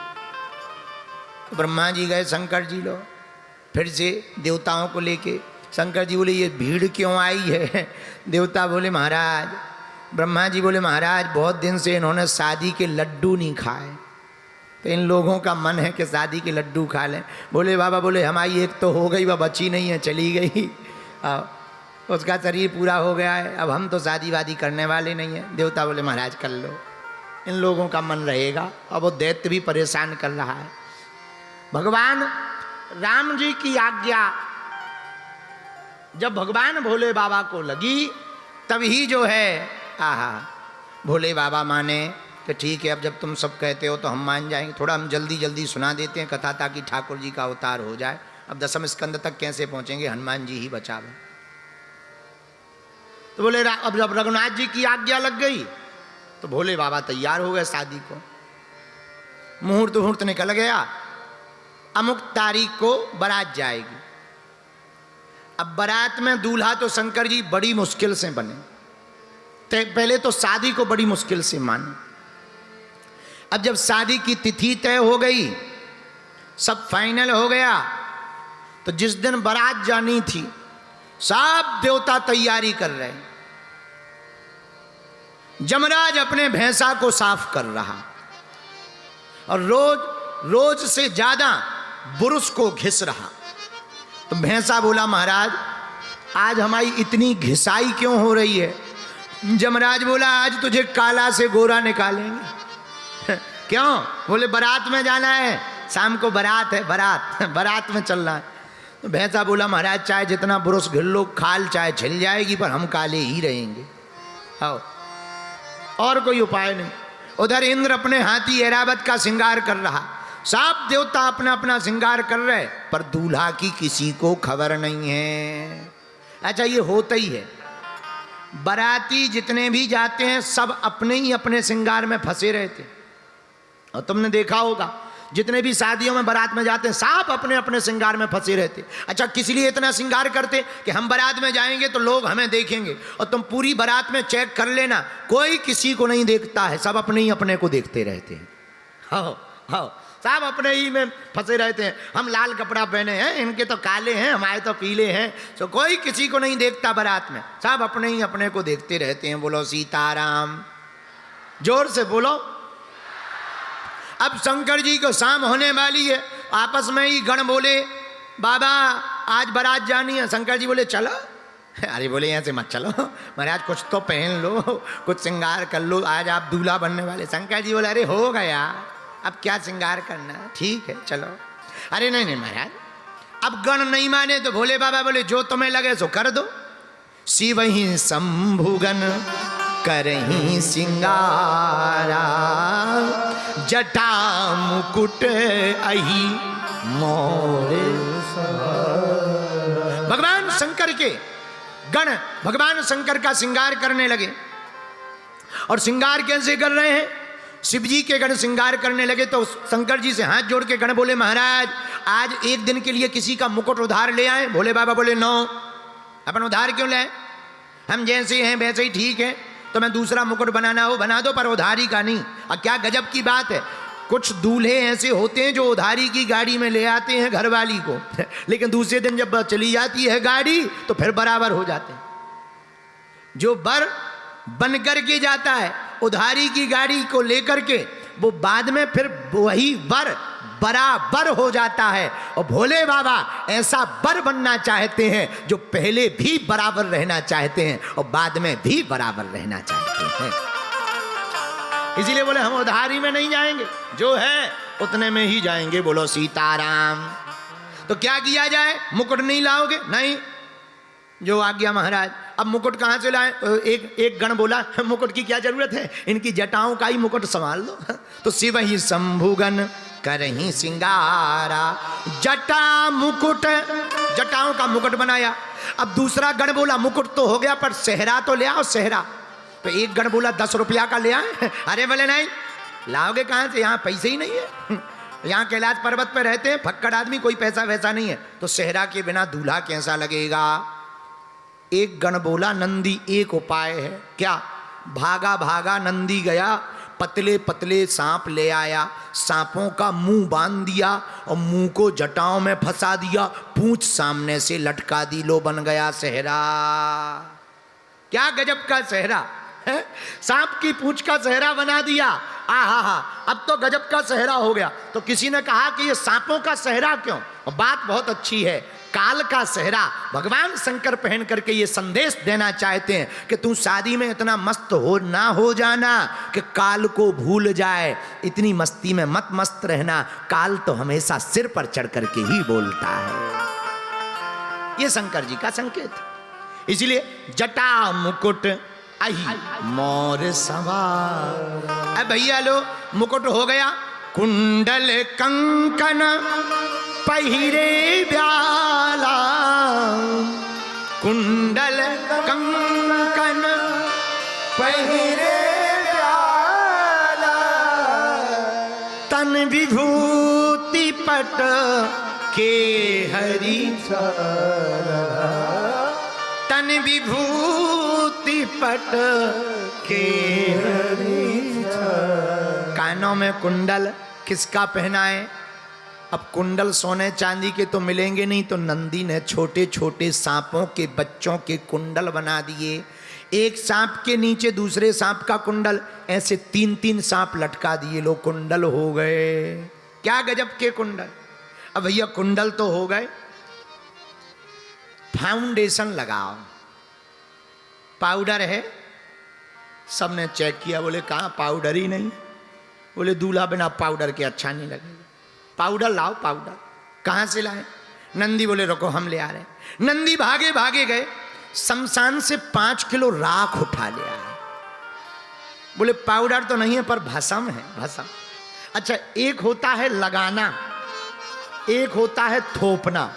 तो ब्रह्मा जी गए, शंकर जी लो फिर से देवताओं को लेके। शंकर जी बोले ये भीड़ क्यों आई है, देवता बोले महाराज, ब्रह्मा जी बोले महाराज बहुत दिन से इन्होंने शादी के लड्डू नहीं खाए, तो इन लोगों का मन है कि शादी के लड्डू खा लें। भोले बाबा बोले हमारी एक तो हो गई, वह बची नहीं है, चली गई, उसका शरीर पूरा हो गया है, अब हम तो शादी वादी करने वाले नहीं हैं। देवता बोले महाराज कर लो, इन लोगों का मन रहेगा। अब वो दैत्य भी परेशान कर रहा है। भगवान राम जी की आज्ञा जब भगवान भोले बाबा को लगी तभी जो है आहा भोले बाबा माने कि ठीक है, अब जब तुम सब कहते हो तो हम मान जाएंगे। थोड़ा हम जल्दी जल्दी सुना देते हैं कथा ताकि ठाकुर जी का अवतार हो जाए। अब दशम स्कंद तक कैसे पहुंचेंगे, हनुमान जी ही बचावे। तो बोले अब जब रघुनाथ जी की आज्ञा लग गई तो भोले बाबा तैयार हो गए शादी को। मुहूर्त निकल गया, अमुक तारीख को बारात जाएगी। अब बारात में दूल्हा तो शंकर जी बड़ी मुश्किल से बने, पहले तो शादी को बड़ी मुश्किल से माने। अब जब शादी की तिथि तय हो गई, सब फाइनल हो गया, तो जिस दिन बारात जानी थी सब देवता तैयारी कर रहे। जमराज अपने भैंसा को साफ कर रहा और रोज से ज्यादा बुरुश को घिस रहा। तो भैंसा बोला महाराज आज हमारी इतनी घिसाई क्यों हो रही है। जमराज बोला आज तुझे काला से गोरा निकालेंगे। क्यों, बोले बारात में जाना है, शाम को बारात है, बारात में चलना है। तो भैंसा बोला महाराज चाहे जितना बुरुश घिर लो, खाल चाहे छिल जाएगी पर हम काले ही रहेंगे। आओ, और कोई उपाय नहीं। उधर इंद्र अपने हाथी ऐरावत का श्रृंगार कर रहा, सब देवता अपना अपना श्रृंगार कर रहे, पर दूल्हा की किसी को खबर नहीं है। अच्छा ये होता ही है, बाराती जितने भी जाते हैं सब अपने ही अपने श्रृंगार में फंसे रहते। और तुमने देखा होगा जितने भी शादियों में बारात में जाते हैं सब अपने अपने श्रृंगार में फंसे रहते। अच्छा किस लिए इतना श्रृंगार करते कि हम बारात में जाएंगे तो लोग हमें देखेंगे। और तुम पूरी बारात में चेक कर लेना, कोई किसी को नहीं देखता है, सब अपने ही अपने को देखते रहते हैं। हाँ हाँ, सब अपने ही में फंसे रहते हैं। हम लाल कपड़ा पहने हैं, इनके तो काले हैं, हमारे तो पीले हैं। तो कोई किसी को नहीं देखता बारात में, सब अपने ही अपने को देखते रहते हैं। बोलो सीताराम, जोर से बोलो। अब शंकर जी को शाम होने वाली है, आपस में ही गण बोले बाबा आज बारात जानी है। शंकर जी बोले चलो। अरे बोले यहाँ से मत चलो महाराज, कुछ तो पहन लो, कुछ श्रृंगार कर लो, आज आप दूल्हा बनने वाले। शंकर जी बोले अरे हो गया, अब क्या श्रृंगार करना, ठीक है चलो। अरे नहीं नहीं महाराज, अब गण नहीं माने तो भोले बाबा बोले जो तुम्हें लगे सो कर दो। शिव ही शंभुगन करही सिंगारा, जटा मुकुट अहि मोरे। भगवान शंकर के गण भगवान शंकर का श्रृंगार करने लगे। और श्रृंगार कैसे कर रहे हैं? शिव जी के गण श्रृंगार करने लगे तो शंकर जी से हाथ जोड़ के गण बोले महाराज आज एक दिन के लिए किसी का मुकुट उधार ले आए। भोले बाबा बोले नो, अपन उधार क्यों लाए, हम जैसे हैं वैसे ही ठीक है। तो मैं दूसरा मुकुट बनाना हो बना दो, पर उधारी का नहीं। और क्या गजब की बात है, कुछ दूल्हे ऐसे होते हैं जो उधारी की गाड़ी में ले आते हैं घरवाली को, लेकिन दूसरे दिन जब चली जाती है गाड़ी तो फिर बराबर हो जाते हैं। जो बर बन करके जाता है उधारी की गाड़ी को लेकर के, वो बाद में फिर वही बर बराबर हो जाता है। और भोले बाबा ऐसा बर बनना चाहते हैं जो पहले भी बराबर रहना चाहते हैं और बाद में भी बराबर रहना चाहते हैं। इसीलिए बोले हम उधारी में नहीं जाएंगे, जो है उतने में ही जाएंगे। बोलो सीताराम। तो क्या किया जाए, मुकुट नहीं लाओगे? नहीं, जो आज्ञा महाराज। अब मुकुट कहाँ से लाए? एक गण बोला मुकुट की क्या जरूरत है, इनकी जटाओं का ही मुकुट संभाल लो। तो शिव ही शंभुगन करही सिंगारा, जटा मुकुट, जटाओं का मुकुट बनाया। अब दूसरा गण बोला मुकुट तो हो गया पर सेहरा तो ले आओ, सेहरा। तो एक गण बोला 10 रुपया का ले आए। अरे बोले नहीं, लाओगे कहाँ से, यहाँ पैसे ही नहीं है, यहाँ कैलाश पर्वत पे रहते हैं फक्कड़ आदमी, कोई पैसा वैसा नहीं है। तो सेहरा के बिना दूल्हा कैसा लगेगा? एक गण बोला नंदी एक उपाय है। क्या? भागा भागा नंदी गया, पतले पतले सांप ले आया, सांपों का मुंह बांध दिया और मुंह को जटाओं में फंसा दिया, पूंछ सामने से लटका दी, लो बन गया सेहरा। क्या गजब का सेहरा है, सांप की पूंछ का सेहरा बना दिया। आहा, अब तो गजब का सेहरा हो गया। तो किसी ने कहा कि ये सांपों का सेहरा क्यों? और बात बहुत अच्छी है, काल का सेहरा भगवान शंकर पहन करके ये संदेश देना चाहते हैं कि तू शादी में इतना मस्त हो जाना कि काल को भूल जाए, इतनी मस्ती में मत मस्त रहना, काल तो हमेशा सिर पर चढ़ करके ही बोलता है। ये शंकर जी का संकेत। इसलिए जटा मुकुट अहि मोर सवार। अब भैया लो मुकुट हो गया, कुंडल कंकन पहिरे ब्याला, कुंडल कंकन पहिरे ब्याला, तन विभूति पट के हरि, तन विभूति पट के हरि। कानों में कुंडल किसका पहनाए? अब कुंडल सोने चांदी के तो मिलेंगे नहीं, तो नंदी ने छोटे छोटे सांपों के बच्चों के कुंडल बना दिए। एक सांप के नीचे दूसरे सांप का कुंडल, ऐसे 3-3 सांप लटका दिए, लो कुंडल हो गए। क्या गजब के कुंडल। अब भैया कुंडल तो हो गए, फाउंडेशन लगाओ। पाउडर है? सबने चेक किया, बोले कहाँ पाउडर ही नहीं। बोले दूल्हा बिना पाउडर के अच्छा नहीं लगेगा, पाउडर लाओ पाउडर। कहाँ से लाए? नंदी बोले रुको हम ले आ रहे हैं। नंदी भागे भागे गए, शमशान से 5 किलो राख उठा ले आए। बोले पाउडर तो नहीं है पर भस्म है, भस्म। अच्छा, एक होता है लगाना, एक होता है थोपना।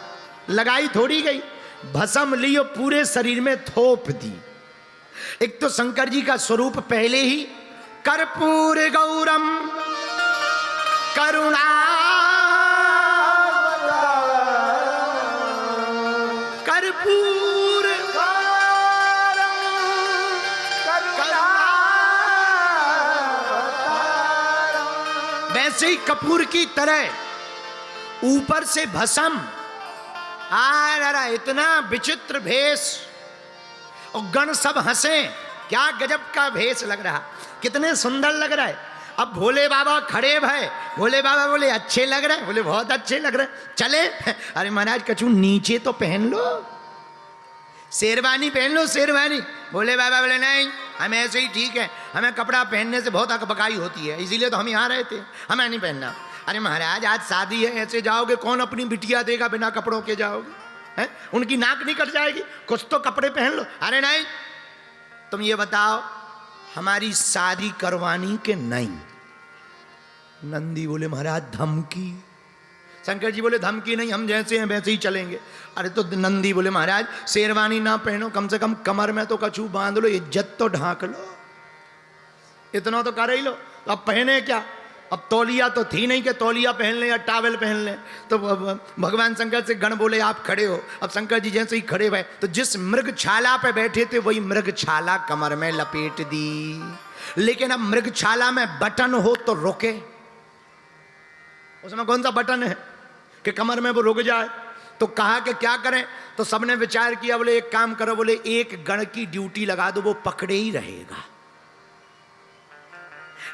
लगाई थोड़ी गई, भस्म ली और पूरे शरीर में थोप दी। एक तो शंकर जी का स्वरूप पहले ही कर्पूर गौरम करुणा, कर्पूर गौरम करुणा, ऐसे ही कपूर की तरह ऊपर से भस्म। इतना विचित्र भेष, और गण सब हंसे, क्या गजब का भेष लग रहा, कितने सुंदर लग रहा है। अब भोले बाबा खड़े भय, भोले बाबा बोले अच्छे लग रहे, बोले बहुत अच्छे लग रहे, चले। अरे महाराज कछु नीचे तो पहन लो, शेरवानी पहन लो, शेरवानी। भोले बाबा बोले नहीं, हमें ऐसे ही ठीक है, हमें कपड़ा पहनने से बहुत अकबकाई होती है, इसीलिए तो हम यहाँ रहते हैं, हमें नहीं पहनना। अरे महाराज आज शादी है, ऐसे जाओगे, कौन अपनी बिटिया देगा बिना कपड़ों के जाओगे, हैं? उनकी नाक नहीं कट जाएगी, कुछ तो कपड़े पहन लो। अरे नहीं, तुम ये बताओ हमारी शादी करवानी के नहीं। नंदी बोले महाराज धमकी। शंकर जी बोले धमकी नहीं, हम जैसे हैं वैसे ही चलेंगे। अरे तो नंदी बोले महाराज शेरवानी ना पहनो, कम से कम कमर में तो कछू बांध लो, इज्जत तो ढांक लो, इतना तो कर ही लो। तो अब पहने क्या, अब तौलिया तो थी नहीं कि तौलिया पहन लें या टावल पहन लें। तो भगवान शंकर से गण बोले आप खड़े हो। अब शंकर जी जैसे ही खड़े हुए तो जिस मृगछाला पे बैठे थे वही मृगछाला कमर में लपेट दी। लेकिन अब मृगछाला में बटन हो तो रोके, उसमें कौन सा बटन है कि कमर में वो रुक जाए। तो कहा कि क्या करें, तो सबने विचार किया, बोले एक काम करो, बोले एक गण की ड्यूटी लगा दो, वो पकड़े ही रहेगा।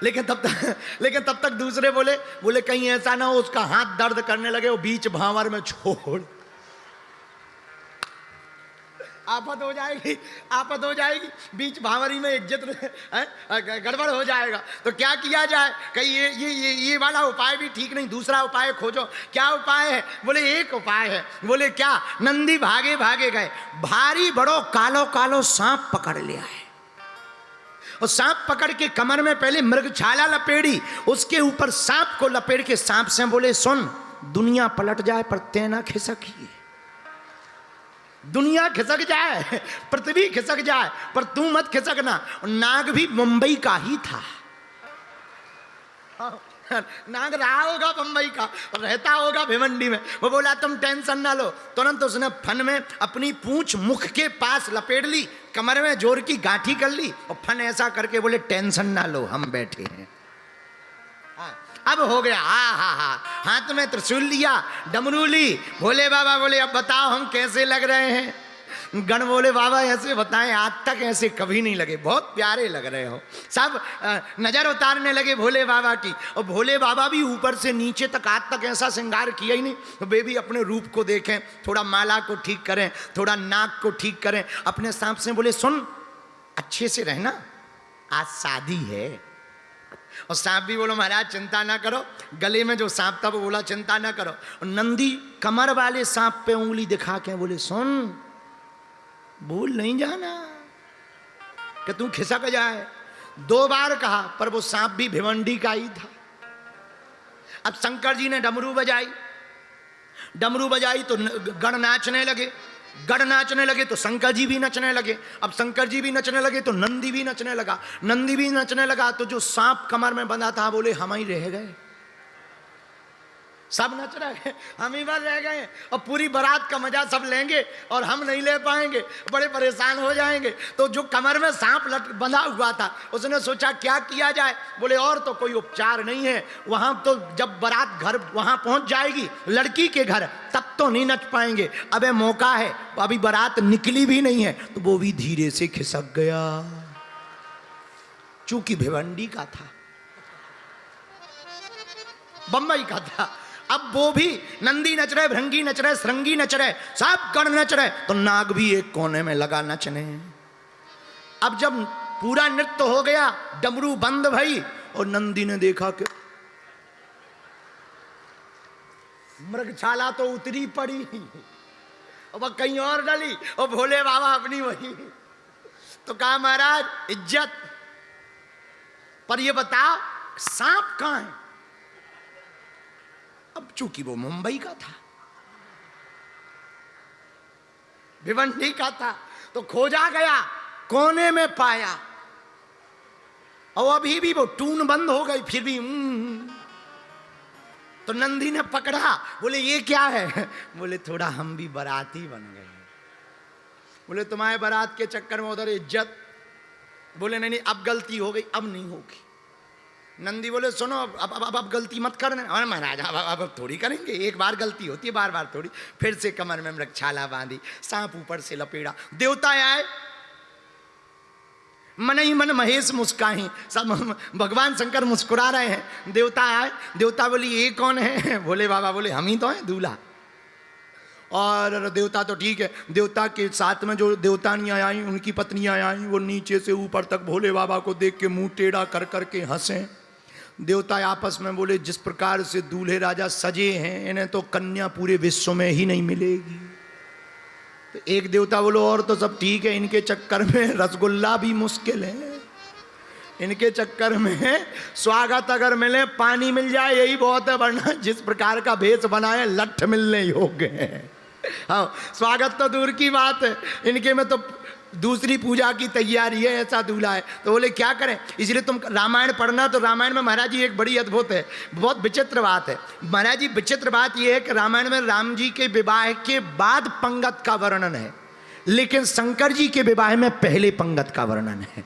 लेकिन तब तक दूसरे बोले कहीं ऐसा ना हो उसका हाथ दर्द करने लगे, वो बीच भांवर में छोड़, आफत हो जाएगी, आफत हो जाएगी, बीच भांवरी में इज्जत गड़बड़ हो जाएगा। तो क्या किया जाए, कहीं ये वाला उपाय भी ठीक नहीं, दूसरा उपाय खोजो। क्या उपाय है, बोले एक उपाय है। बोले क्या, नंदी भागे भागे गए, भारी बड़ो कालो कालो सांप पकड़ लिया है, और सांप पकड़ के कमर में पहले मृगछाला लपेड़ी, उसके ऊपर सांप को लपेट के सांप से बोले सुन, दुनिया पलट जाए पर तेना खिसकी, दुनिया खिसक जाए, पृथ्वी खिसक जाए पर तू मत खिसकना। नाग भी मुंबई का ही था, नाग रहा होगा मुंबई का, रहता होगा भिवंडी में। वो बोला तुम टेंशन ना लो, तुरंत उसने फन में अपनी पूंछ मुख के पास लपेट ली, कमर में जोर की गांठी कर ली, और फन ऐसा करके बोले टेंशन ना लो हम बैठे हैं। अब हो गया, हाथ में त्रिशूल लिया, डमरू ली। भोले बाबा बोले अब बताओ हम कैसे लग रहे हैं। गण बोले बाबा ऐसे बताएं, आज तक ऐसे कभी नहीं लगे, बहुत प्यारे लग रहे हो। सब नजर उतारने लगे भोले बाबा की, और भोले बाबा भी ऊपर से नीचे तक आज तक ऐसा श्रृंगार किया ही नहीं। तो वे भी अपने रूप को देखें, थोड़ा माला को ठीक करें, थोड़ा नाक को ठीक करें। अपने सांप से बोले सुन अच्छे से रहना, आज शादी है। और सांप भी बोलो महाराज चिंता ना करो, गले में जो सांप था वो बोला चिंता ना करो। और नंदी कमर वाले सांप पे उंगली दिखा के बोले सुन, भूल नहीं जाना कि तू खिसक जाए। 2 बार कहा पर वो सांप भी भिवंडी का ही था। अब शंकर जी ने डमरू बजाई, डमरू बजाई तो गण नाचने लगे, गण नाचने लगे तो शंकर जी भी नचने लगे। अब शंकर जी भी नचने लगे तो नंदी भी नचने लगा, नंदी भी नचने लगा तो जो सांप कमर में बंधा था बोले हम ही रह गए, सब नच रहे, हम ही बार रह गए, और पूरी बारात का मजा सब लेंगे और हम नहीं ले पाएंगे, बड़े परेशान हो जाएंगे। तो जो कमर में सांप बंधा हुआ था उसने सोचा क्या किया जाए। बोले और तो कोई उपचार नहीं है, वहां तो जब बारात घर वहां पहुंच जाएगी लड़की के घर तब तो नहीं नच पाएंगे, अबे मौका है, अभी बारात निकली भी नहीं है। तो वो भी धीरे से खिसक गया, चूंकि भिवंडी का था, बंबई का था। अब वो भी नंदी नच रहे, भृंगी नच रहे, श्रृंगी नच रहे, सब गण नच रहे, तो नाग भी एक कोने में लगा नचने। अब जब पूरा नृत्य हो गया, डमरू बंद भई, और नंदी ने देखा कि मृगछाला तो उतरी पड़ी, अब कहीं और डली, और भोले बाबा अपनी वही। तो कहा महाराज इज्जत, पर ये बताओ सांप कहां है। अब चूंकि वो मुंबई का था, भिवंडी का था, तो खोजा गया, कोने में पाया, और अभी भी वो टून बंद हो गई, फिर भी तो नंदी ने पकड़ा, बोले ये क्या है। बोले थोड़ा हम भी बाराती बन गए। बोले तुम्हारे बारात के चक्कर में उधर इज्जत। बोले नहीं अब गलती हो गई, अब नहीं होगी। नंदी बोले सुनो अब गलती मत करना। और महाराज अब थोड़ी करेंगे, एक बार गलती होती है, बार बार थोड़ी। फिर से कमर में मृगछाला बांधी, सांप ऊपर से लपेड़ा। देवता आए, मन ही मन महेश मुस्काही, सब भगवान शंकर मुस्कुरा रहे हैं। देवता आए, देवता बोली ये कौन है? भोले बाबा बोले हम ही तो हैं दूल्हा। और देवता तो ठीक है, देवता के साथ में जो देवतानियाँ आई, उनकी पत्नियाँ आई, वो नीचे से ऊपर तक भोले बाबा को देख के मुंह टेढ़ा कर करके हंसे। देवता आपस में बोले जिस प्रकार से दूल्हे राजा सजे हैं, इन्हें तो कन्या पूरे विश्व में ही नहीं मिलेगी। तो एक देवता बोलो और तो सब ठीक है, इनके चक्कर में रसगुल्ला भी मुश्किल है, इनके चक्कर में स्वागत अगर मिले पानी मिल जाए यही बहुत है, वरना जिस प्रकार का भेष बनाए लठ मिलने योग्य है। हाँ, स्वागत तो दूर की बात है, इनके में तो दूसरी पूजा की तैयारी है, ऐसा दूल्हा है। तो बोले क्या करें, इसलिए तुम रामायण पढ़ना। तो रामायण में महाराज जी एक बड़ी अद्भुत है, बहुत विचित्र बात है महाराज जी। विचित्र बात यह है कि रामायण में राम जी के विवाह के बाद पंगत का वर्णन है, लेकिन शंकर जी के विवाह में पहले पंगत का वर्णन है।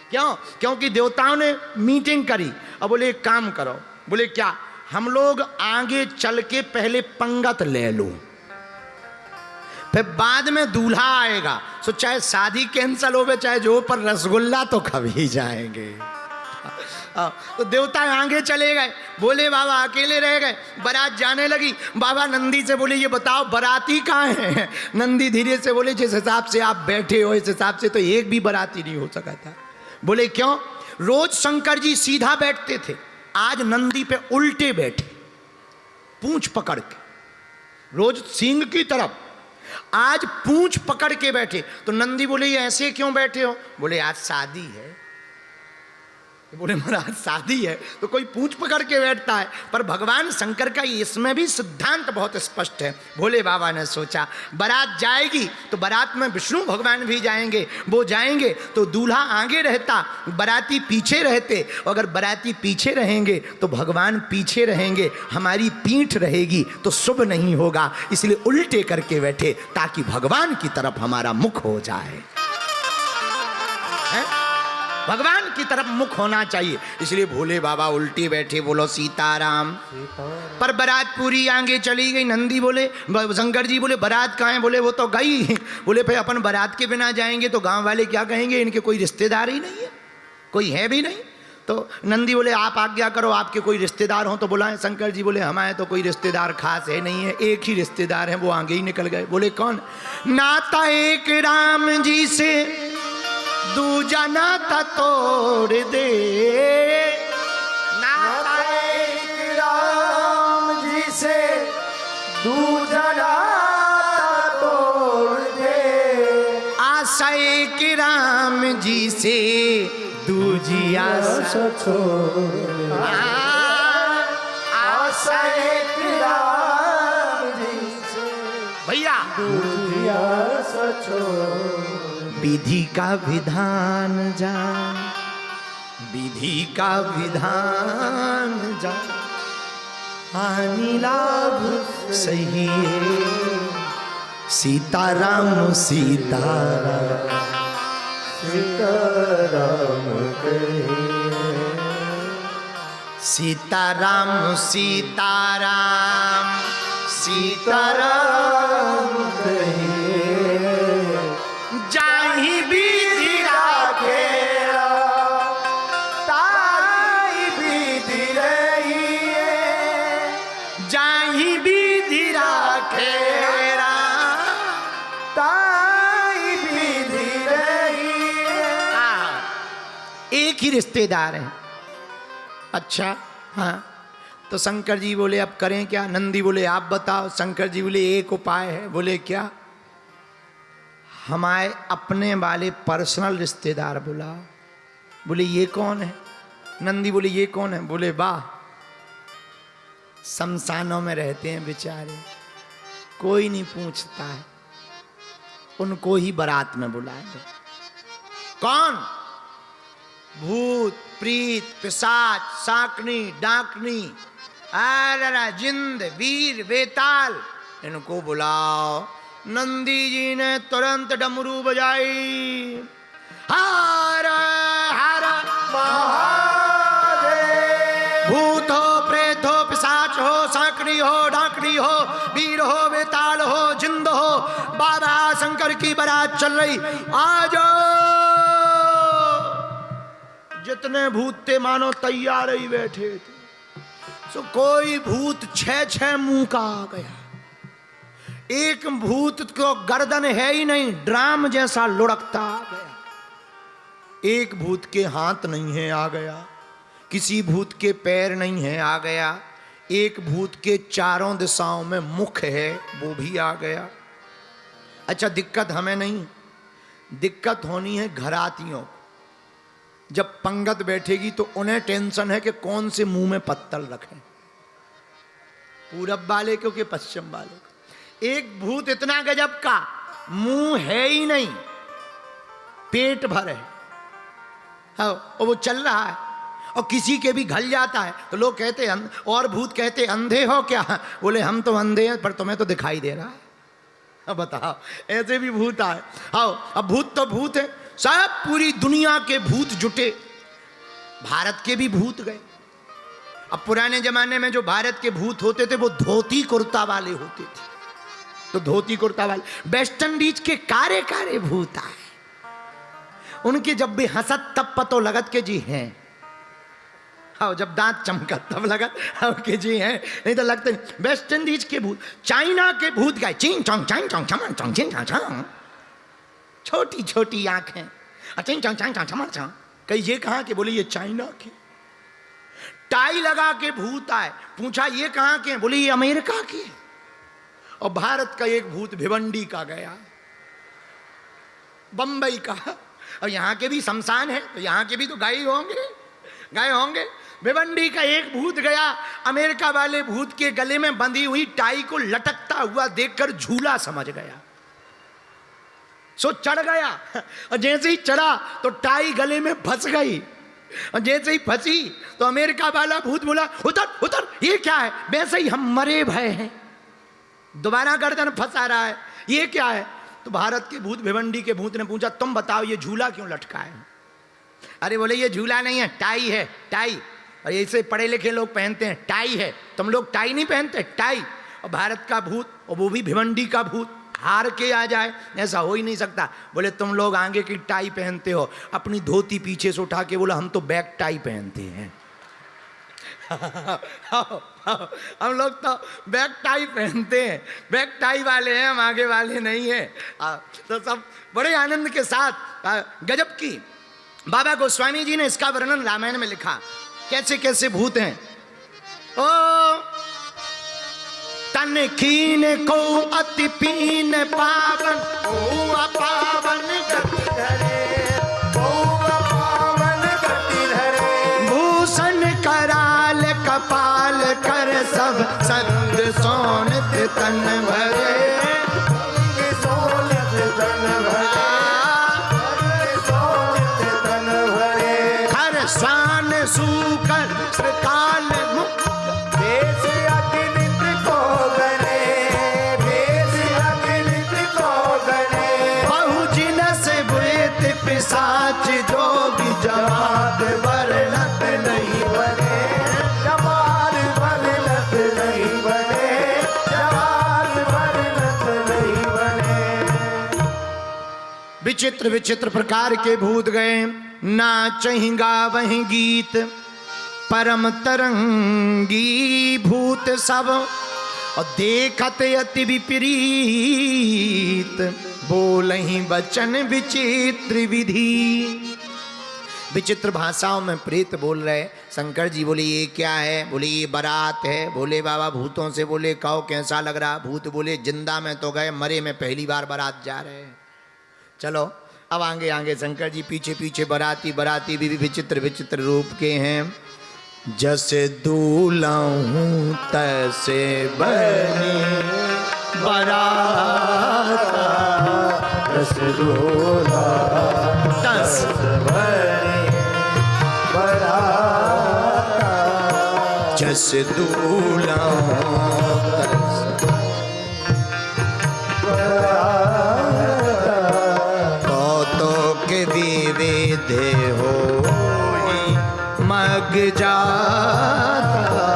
क्यों? क्योंकि देवताओं ने मीटिंग करी। अब बोले एक काम करो, बोले क्या, हम लोग आगे चल के पहले पंगत ले लो, फिर बाद में दूल्हा आएगा, तो चाहे शादी कैंसल हो चाहे जो, पर रसगुल्ला तो कभी जाएंगे। तो देवता आगे चले गए, बोले बाबा अकेले रह गए। बारात जाने लगी, बाबा नंदी से बोले ये बताओ बाराती कहाँ है? नंदी धीरे से बोले जिस हिसाब से आप बैठे हो इस हिसाब से तो एक भी बाराती नहीं हो सका था। बोले क्यों? रोज शंकर जी सीधा बैठते थे, आज नंदी पे उल्टे बैठे, पूंछ पकड़ के, रोज सींग की तरफ, आज पूंछ पकड़ के बैठे। तो नंदी बोले ये ऐसे क्यों बैठे हो? बोले आज शादी है। बोले महाराज शादी है तो कोई पूंछ पकड़ के बैठता है, पर भगवान शंकर का इसमें भी सिद्धांत बहुत स्पष्ट है। भोले बाबा ने सोचा बारात जाएगी तो बारात में विष्णु भगवान भी जाएंगे, वो जाएंगे तो दूल्हा आगे रहता, बाराती पीछे रहते। अगर बाराती पीछे रहेंगे तो भगवान पीछे रहेंगे, हमारी पीठ रहेगी तो शुभ नहीं होगा, इसलिए उल्टे करके बैठे ताकि भगवान की तरफ हमारा मुख हो जाए। भगवान की तरफ मुख होना चाहिए, इसलिए भोले बाबा उल्टी बैठे। बोलो सीताराम। पर बारात पूरी आगे चली गई। नंदी बोले, शंकर जी बोले बारात कहाँ है? बोले वो तो गई। बोले भाई अपन बारात के बिना जाएंगे तो गांव वाले क्या कहेंगे, इनके कोई रिश्तेदार ही नहीं है, कोई है भी नहीं। तो नंदी बोले आप आज्ञा करो, आपके कोई रिश्तेदार हो तो बुलाएं। शंकर जी बोले हमारे तो कोई रिश्तेदार खास है नहीं है, एक ही रिश्तेदार है, वो आगे ही निकल गए। बोले कौन? नाता एक राम जी से दूजा नाता तोड़ दे, नाता एक राम जी से दूजा नाता तोड़ दे, आशा एक राम जी से दूजी आशा छोड़, आशा एक राम जी से भैया दूजी आशा छोड़। विधि का विधान जान, विधि का विधान जान, हानि लाभ सही है। सीताराम सीताराम सीताराम कहे, सीताराम सीताराम सीताराम कहे, जाहि विधि राखेरा ताहि विधि रहिए, जाहि विधि राखेरा ताहि विधि रहिए। एक ही रिश्तेदार हैं। अच्छा हाँ, तो शंकर जी बोले अब करें क्या? नंदी बोले आप बताओ। शंकर जी बोले एक उपाय है। बोले क्या? हमारे अपने वाले पर्सनल रिश्तेदार बुलाओ। बोले ये कौन है? नंदी बोले ये कौन है? बोले वाह, शमशानों में रहते हैं बेचारे, कोई नहीं पूछता है, उनको ही बारात में बुलाए दो। कौन? भूत प्रीत पिशाच साकनी डाकनी अरे जिंद वीर बेताल, इनको बुलाओ। नंदी जी ने तुरंत डमरू बजाई, हर हर महादेव बांसुरी हो, डाकड़ी हो, वीर हो, बेताल हो, जिंद हो, बाबा शंकर की बारात चल रही। आ जाओ। जितने भूत थे मानो तैयार ही बैठे थे। सो कोई भूत 6 मुंह का आ गया। एक भूत को गर्दन है ही नहीं, ड्राम जैसा लुढ़कता आ गया। एक भूत के हाथ नहीं है, आ गया। किसी भूत के पैर नहीं है, आ गया। एक भूत के चारों दिशाओं में मुख है, वो भी आ गया। अच्छा, दिक्कत हमें नहीं, दिक्कत होनी है घरातियों को। जब पंगत बैठेगी तो उन्हें टेंशन है कि कौन से मुंह में पत्तल रखें, पूरब वाले को कि पश्चिम वाले को। एक भूत इतना गजब का, मुंह है ही नहीं, पेट भर है, हाँ, और वो चल रहा है और किसी के भी घल जाता है तो लोग कहते हैं, और भूत कहते अंधे हो क्या? बोले हम तो अंधे हैं पर तुम्हें तो दिखाई दे रहा है। अब बताओ, ऐसे भी भूत आए। आओ, अब भूत तो भूत है, सब पूरी दुनिया के भूत जुटे। भारत के भी भूत गए। अब पुराने जमाने में जो भारत के भूत होते थे वो धोती कुर्ता वाले होते थे, तो धोती कुर्ता वाले। वेस्ट इंडीज के कारे कारे भूत आए, उनके जब भी हंसत तब पतो लगत के जी हैं, हाँ, जब दांत चमकत तब लगत के जी हैं, नहीं तो लगते नहीं। वेस्ट इंडीज के भूत, चाइना के भूत गए, चिंग चोंग चांग चोंग चमन चोंग चिंग चांग, छोटी छोटी आंखें, चिंग चोंग चांग चोंग चमन चोंग। कई ये कहाँ के? बोले ये चाइना के। टाई लगा के भूत आए, पूछा ये कहाँ के? बोले ये अमेरिका के। और भारत का एक भूत भिवंडी का गया, बंबई का। और यहाँ के भी शमशान है तो यहाँ के भी तो गए होंगे। भिवंडी का एक भूत गया, अमेरिका वाले भूत के गले में बंधी हुई टाई को लटकता हुआ देखकर झूला समझ गया, सो चढ़ गया। और जैसे ही चढ़ा तो टाई गले में फंस गई, और जैसे ही फंसी तो अमेरिका वाला भूत बोला उतर उतर, ये क्या है? वैसे ही हम मरे भय हैं, दोबारा गर्दन फंसा रहा है, ये क्या है? तो भारत के भूत, भिवंडी के भूत ने पूछा तुम बताओ ये झूला क्यों लटका है? अरे बोले ये झूला नहीं है, टाई है, टाई। और ऐसे पढ़े लिखे लोग पहनते हैं, टाई है। तुम लोग टाई नहीं पहनते, टाई। और भारत का भूत, और वो भी भिवंडी का भूत, हार के आ जाए, ऐसा हो ही नहीं सकता। बोले तुम लोग आगे की टाई पहनते हो, अपनी धोती पीछे से उठा के बोला हम तो बैक टाई पहनते हैं। हम लोग तो बैक टाई पहनते हैं, बैक टाई वाले हैं, हम आगे वाले नहीं हैं। तो सब बड़े आनंद के साथ गजब की। बाबा गोस्वामी जी ने इसका वर्णन रामायण में लिखा, कैसे कैसे भूत हैं। ओ तन खीन को अति पीन पावन, ओ अपावन गति धरे, ओ अपावन गति धरे। भूषण कराल कपाल कर सब संग सोनत तन भरे, सोनत तन भरे, सोनत तन भरे। हर स्वान सूकर श्रकाल मुक्त, देश अतिनित को गणे, देश अतिनित को गणे। बहुजिन से बुत पिशाच जोगी, जमात वर्णत नहीं बने, जमात वर्णत नहीं बने, जमात वर्णत नहीं बने। विचित्र विचित्र प्रकार के भूत गए, नाचहि गावहि गीत, परम तरंगी भूत सब। और देखत अति विपरीत, बोलहि वचन विचित्र विधि। विचित्र भाषाओं में प्रेत बोल रहे। शंकर जी बोले ये क्या है? बोले ये बारात है। बोले बाबा भूतों से बोले कहो कैसा लग रहा? भूत बोले जिंदा में तो गए, मरे में पहली बार बारात जा रहे हैं। चलो अब आगे आगे शंकर जी पीछे पीछे, बराती बराती भी विचित्र विचित्र रूप के हैं। जैसे दूल्हा हूँ तैसे बनी बारात, जैसे दूल्हा तैसे बनी बारात, जैसे दूल्हा विविधे हो मग जाता,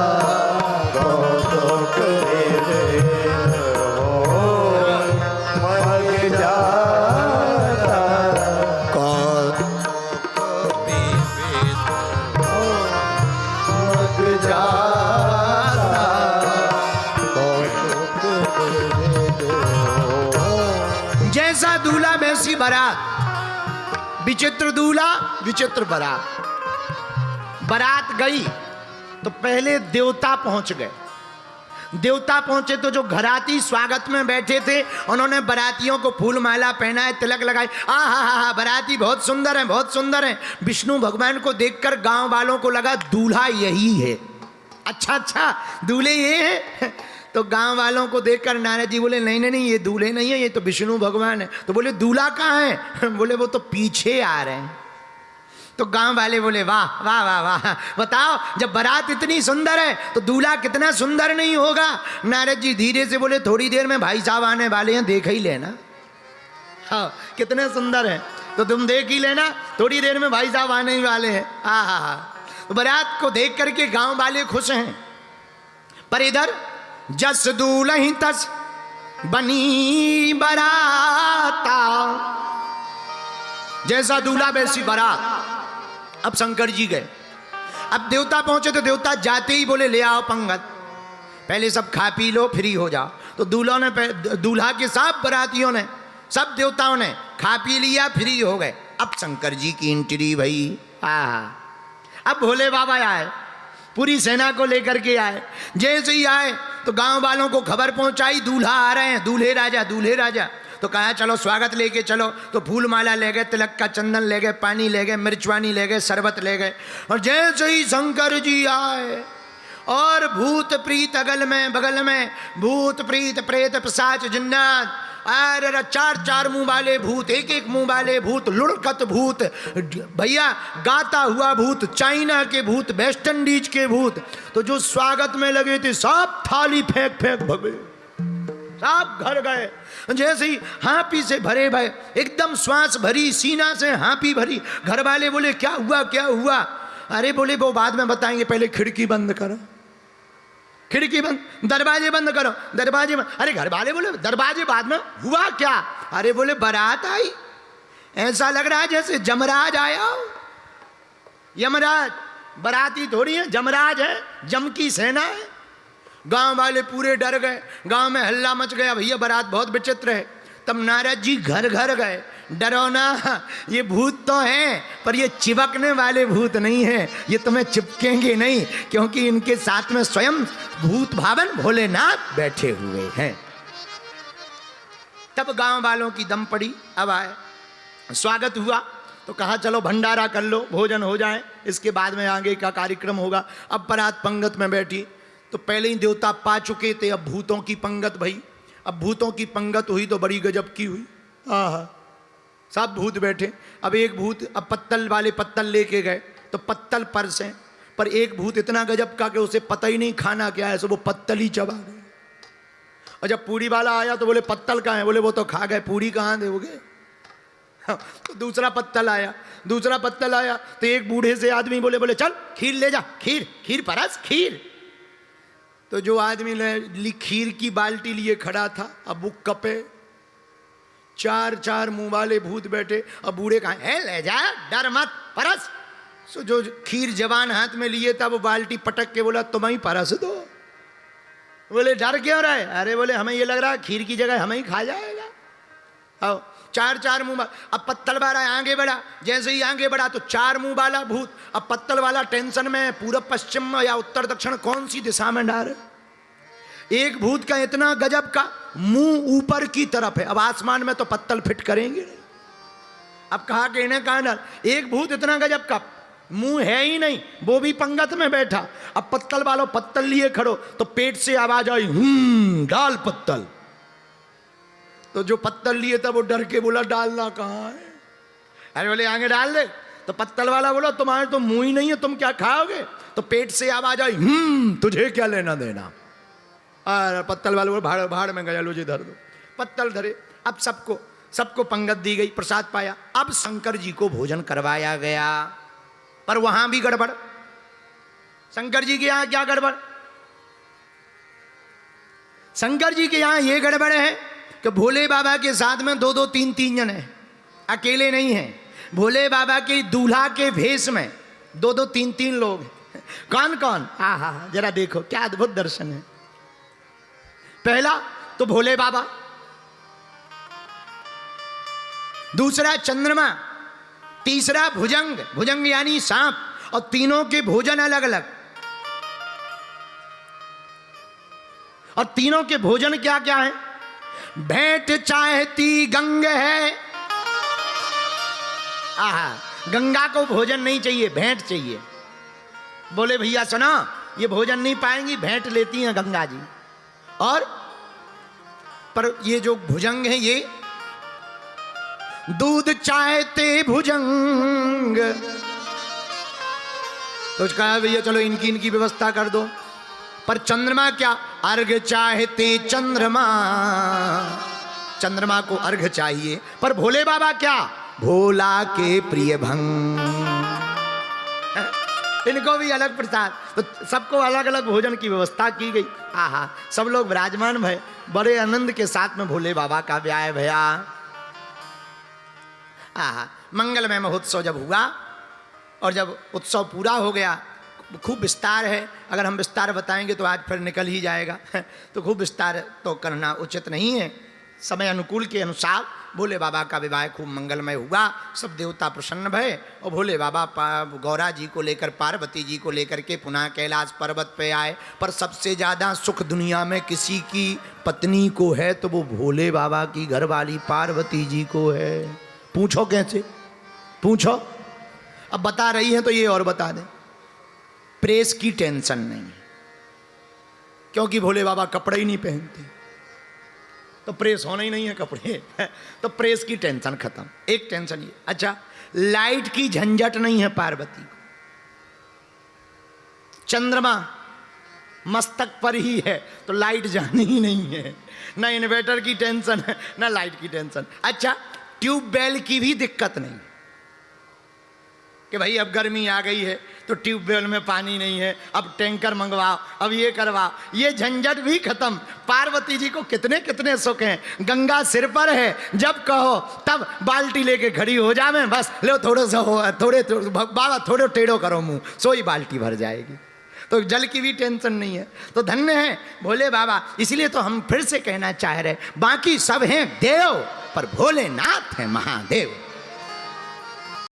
वैसी बारात, विचित्र दूल्हा विचित्र बारात। बारात गई तो पहले देवता पहुंच गए। देवता पहुंचे तो जो घराती स्वागत में बैठे थे उन्होंने बारातियों को फूल माला पहनाए, तिलक लगाए। हा, बाराती बहुत सुंदर है, बहुत सुंदर है। विष्णु भगवान को देखकर गांव वालों को लगा दूल्हा यही है। अच्छा दूल्हे ये है। तो गांव वालों को देखकर नारद जी बोले नहीं, ये दूल्हे नहीं है, ये तो विष्णु भगवान है। तो बोले दूल्हा कहाँ है? बोले वो तो पीछे आ रहे हैं। तो गांव वाले बोले वाह वाह वाह वाह, बताओ जब बारात इतनी सुंदर है तो दूल्हा कितना सुंदर नहीं होगा। नारद जी धीरे से बोले थोड़ी देर में भाई साहब आने वाले हैं, देख ही लेना। हाँ, कितने सुंदर है तो तुम देख ही लेना, थोड़ी देर में भाई साहब आने ही वाले हैं। हा। तो बारात को देख करके गांव वाले खुश हैं। पर इधर जस दूल्ही तस बनी बाराता, जैसा दूल्हा वैसी बारात। अब शंकर जी गए। अब देवता पहुंचे तो देवता जाते ही बोले ले आओ पंगत, पहले सब खा पी लो, फ्री हो जाओ। तो दूल्हा के सब बारातियों ने, सब देवताओं ने खा पी लिया, फ्री हो गए। अब शंकर जी की एंट्री भई। अब भोले बाबा आए, पूरी सेना को लेकर के आए। जैसे ही आए तो गांव वालों को खबर पहुंचाई दूल्हा आ रहे हैं, दूल्हे राजा। तो कहा चलो स्वागत लेके चलो। तो फूल माला ले गए, तिलक का चंदन ले गए, पानी ले गए, मिर्चवानी ले गए, शरबत ले गए। और जैसे ही शंकर जी आए और भूत प्रीत बगल में भूत प्रीत प्रेत पिशाच जिन्नात, अरे चार मुंह वाले भूत, एक मुंह वाले भूत, लुढ़कत भूत, भैया गाता हुआ भूत, चाइना के भूत, वेस्ट इंडीज के भूत। तो जो स्वागत में लगे थे सब थाली फेंक भगे, सब घर गए। जैसे ही हाँपी से भरे भय, एकदम श्वास भरी, सीना से हाँपी भरी। घर वाले बोले क्या हुआ? अरे बोले वो बाद में बताएंगे, पहले खिड़की बंद करो, खिड़की बंद, दरवाजे बंद करो, दरवाजे बंद। अरे घर वाले बोले दरवाजे बाद में, हुआ क्या? अरे बोले बारात आई, ऐसा लग रहा है जैसे जमराज आया हो। यमराज बाराती थोड़ी है, जमराज है, जम की सेना है। गांव वाले पूरे डर गए, गांव में हल्ला मच गया, भैया बारात बहुत विचित्र है। तब नारद जी घर गए, डरो ना, ये भूत तो हैं पर ये चिपकने वाले भूत नहीं है, ये तुम्हें चिपकेंगे नहीं, क्योंकि इनके साथ में स्वयं भूत भावन भोलेनाथ बैठे हुए हैं। तब गांव वालों की दम पड़ी। अब आए, स्वागत हुआ तो कहा चलो भंडारा कर लो, भोजन हो जाए, इसके बाद में आगे का कार्यक्रम होगा। अब बारात पंगत में बैठी तो पहले ही देवता पा चुके थे, अब भूतों की पंगत भई। अब भूतों की पंगत हुई तो बड़ी गजब की हुई। सब भूत बैठे। अब एक भूत, अब पत्तल वाले पत्तल लेके गए तो पत्तल परस हैं, पर एक भूत इतना गजब का कि उसे पता ही नहीं खाना क्या है, सो वो पत्तल ही चबा गए। और जब पूरी वाला आया तो बोले पत्तल कहाँ है? बोले वो तो खा गए, पूरी कहाँ दोगे? तो दूसरा पत्तल आया तो एक बूढ़े से आदमी बोले चल खीर ले जा, खीर परस, खीर। तो जो आदमी खीर की बाल्टी लिए खड़ा था, अब वो कपे, चार मुंह वाले भूत बैठे। अब बूढ़े कहा है ले जा, डर मत, परस। सो जो खीर जवान हाथ में लिए था वो बाल्टी पटक के बोला तुम ही परस दो। बोले डर क्यों रहा है? अरे बोले हमें ये लग रहा है खीर की जगह हमें ही खा जाएगा। आओ, चार मुंह। अब पत्तल वाला आगे बढ़ा, जैसे ही आगे बढ़ा तो चार मुंह वाला भूत। अब पत्तल वाला टेंशन में पूरब पश्चिम या उत्तर दक्षिण कौन सी दिशा में डाले। एक भूत का इतना गजब का मुंह ऊपर की तरफ है, अब आसमान में तो पत्तल फिट करेंगे। अब कहा कि इन्हें कहा डाल। एक भूत इतना गजब का मुंह है ही नहीं, वो भी पंगत में बैठा। अब पत्तल वालों पत्तल लिए खड़ो तो पेट से आवाज आई डाल पत्तल। तो जो पत्तल लिए था वो डर के बोला डालना कहाँ है? अरे बोले आगे डाल दे। तो पत्तल वाला बोला तुम्हारे तो मुंह ही नहीं है, तुम क्या खाओगे? तो पेट से आवाज आई तुझे क्या लेना देना। अरे पत्तल वाले बोले भाड़ में गया, लो जी धर दो। पत्तल धरे। अब सबको पंगत दी गई, प्रसाद पाया। अब शंकर जी को भोजन करवाया गया, पर वहां भी गड़बड़। शंकर जी के यहां क्या गड़बड़? शंकर जी के यहां ये गड़बड़ है कि भोले बाबा के साथ में 2-2, 3-3 जन हैं, अकेले नहीं हैं। भोले बाबा के दूल्हा के भेष में 2-2, 3-3 लोग। कौन कौन? हाँ, जरा देखो क्या अद्भुत दर्शन है। पहला तो भोले बाबा, दूसरा चंद्रमा, तीसरा भुजंग, भुजंग यानी सांप, और तीनों के भोजन अलग अलग। और तीनों के भोजन क्या क्या है? भेंट चाहती गंग है। आहा, गंगा को भोजन नहीं चाहिए, भेंट चाहिए। बोले भैया सुना, ये भोजन नहीं पाएंगी, भेंट लेती हैं गंगा जी। और पर ये जो भुजंग है ये दूध चाहते भुजंग, तो कहा भैया चलो इनकी इनकी व्यवस्था कर दो। पर चंद्रमा क्या? अर्घ चाहते चंद्रमा, चंद्रमा को अर्घ चाहिए। पर भोले बाबा क्या? भोला के प्रिय भंग, इनको भी अलग प्रसाद। तो सबको अलग अलग भोजन की व्यवस्था की गई। आहा, सब लोग विराजमान भय, बड़े आनंद के साथ में भोले बाबा का ब्याह भया। आहा, मंगलमय महोत्सव जब हुआ और जब उत्सव पूरा हो गया, खूब विस्तार है, अगर हम विस्तार बताएंगे तो आज फिर निकल ही जाएगा तो खूब विस्तार तो करना उचित नहीं है। समय अनुकूल के अनुसार भोले बाबा का विवाह खूब मंगलमय हुआ। सब देवता प्रसन्न भये और भोले बाबा गौरा जी को लेकर, पार्वती जी को लेकर के पुनः कैलाश पर्वत पे आए। पर सबसे ज़्यादा सुख दुनिया में किसी की पत्नी को है तो वो भोले बाबा की घरवाली पार्वती जी को है। पूछो कैसे? पूछो। अब बता रही हैं तो ये और बता दें, प्रेस की टेंशन नहीं, क्योंकि भोले बाबा कपड़े ही नहीं पहनते, तो प्रेस होना ही नहीं है कपड़े तो प्रेस की टेंशन खत्म। एक टेंशन ये, अच्छा लाइट की झंझट नहीं है पार्वती को। चंद्रमा मस्तक पर ही है तो लाइट जानी ही नहीं है, ना इन्वर्टर की टेंशन है ना लाइट की टेंशन। अच्छा ट्यूबवेल की भी दिक्कत नहीं कि भाई अब गर्मी आ गई है तो ट्यूबवेल में पानी नहीं है, अब टैंकर मंगवाओ, अब ये करवाओ, ये झंझट भी खत्म। पार्वती जी को कितने कितने सुख हैं। गंगा सिर पर है, जब कहो तब बाल्टी लेके खड़ी हो जावे, बस लो थोड़ा सा हो, थोड़े बाबा थोड़े टेढ़ो करो मुंह, सोई बाल्टी भर जाएगी। तो जल की भी टेंशन नहीं है। तो धन्य है भोले बाबा। इसलिए तो हम फिर से कहना चाह रहे, बाकी सब हैं देव पर भोलेनाथ है महादेव।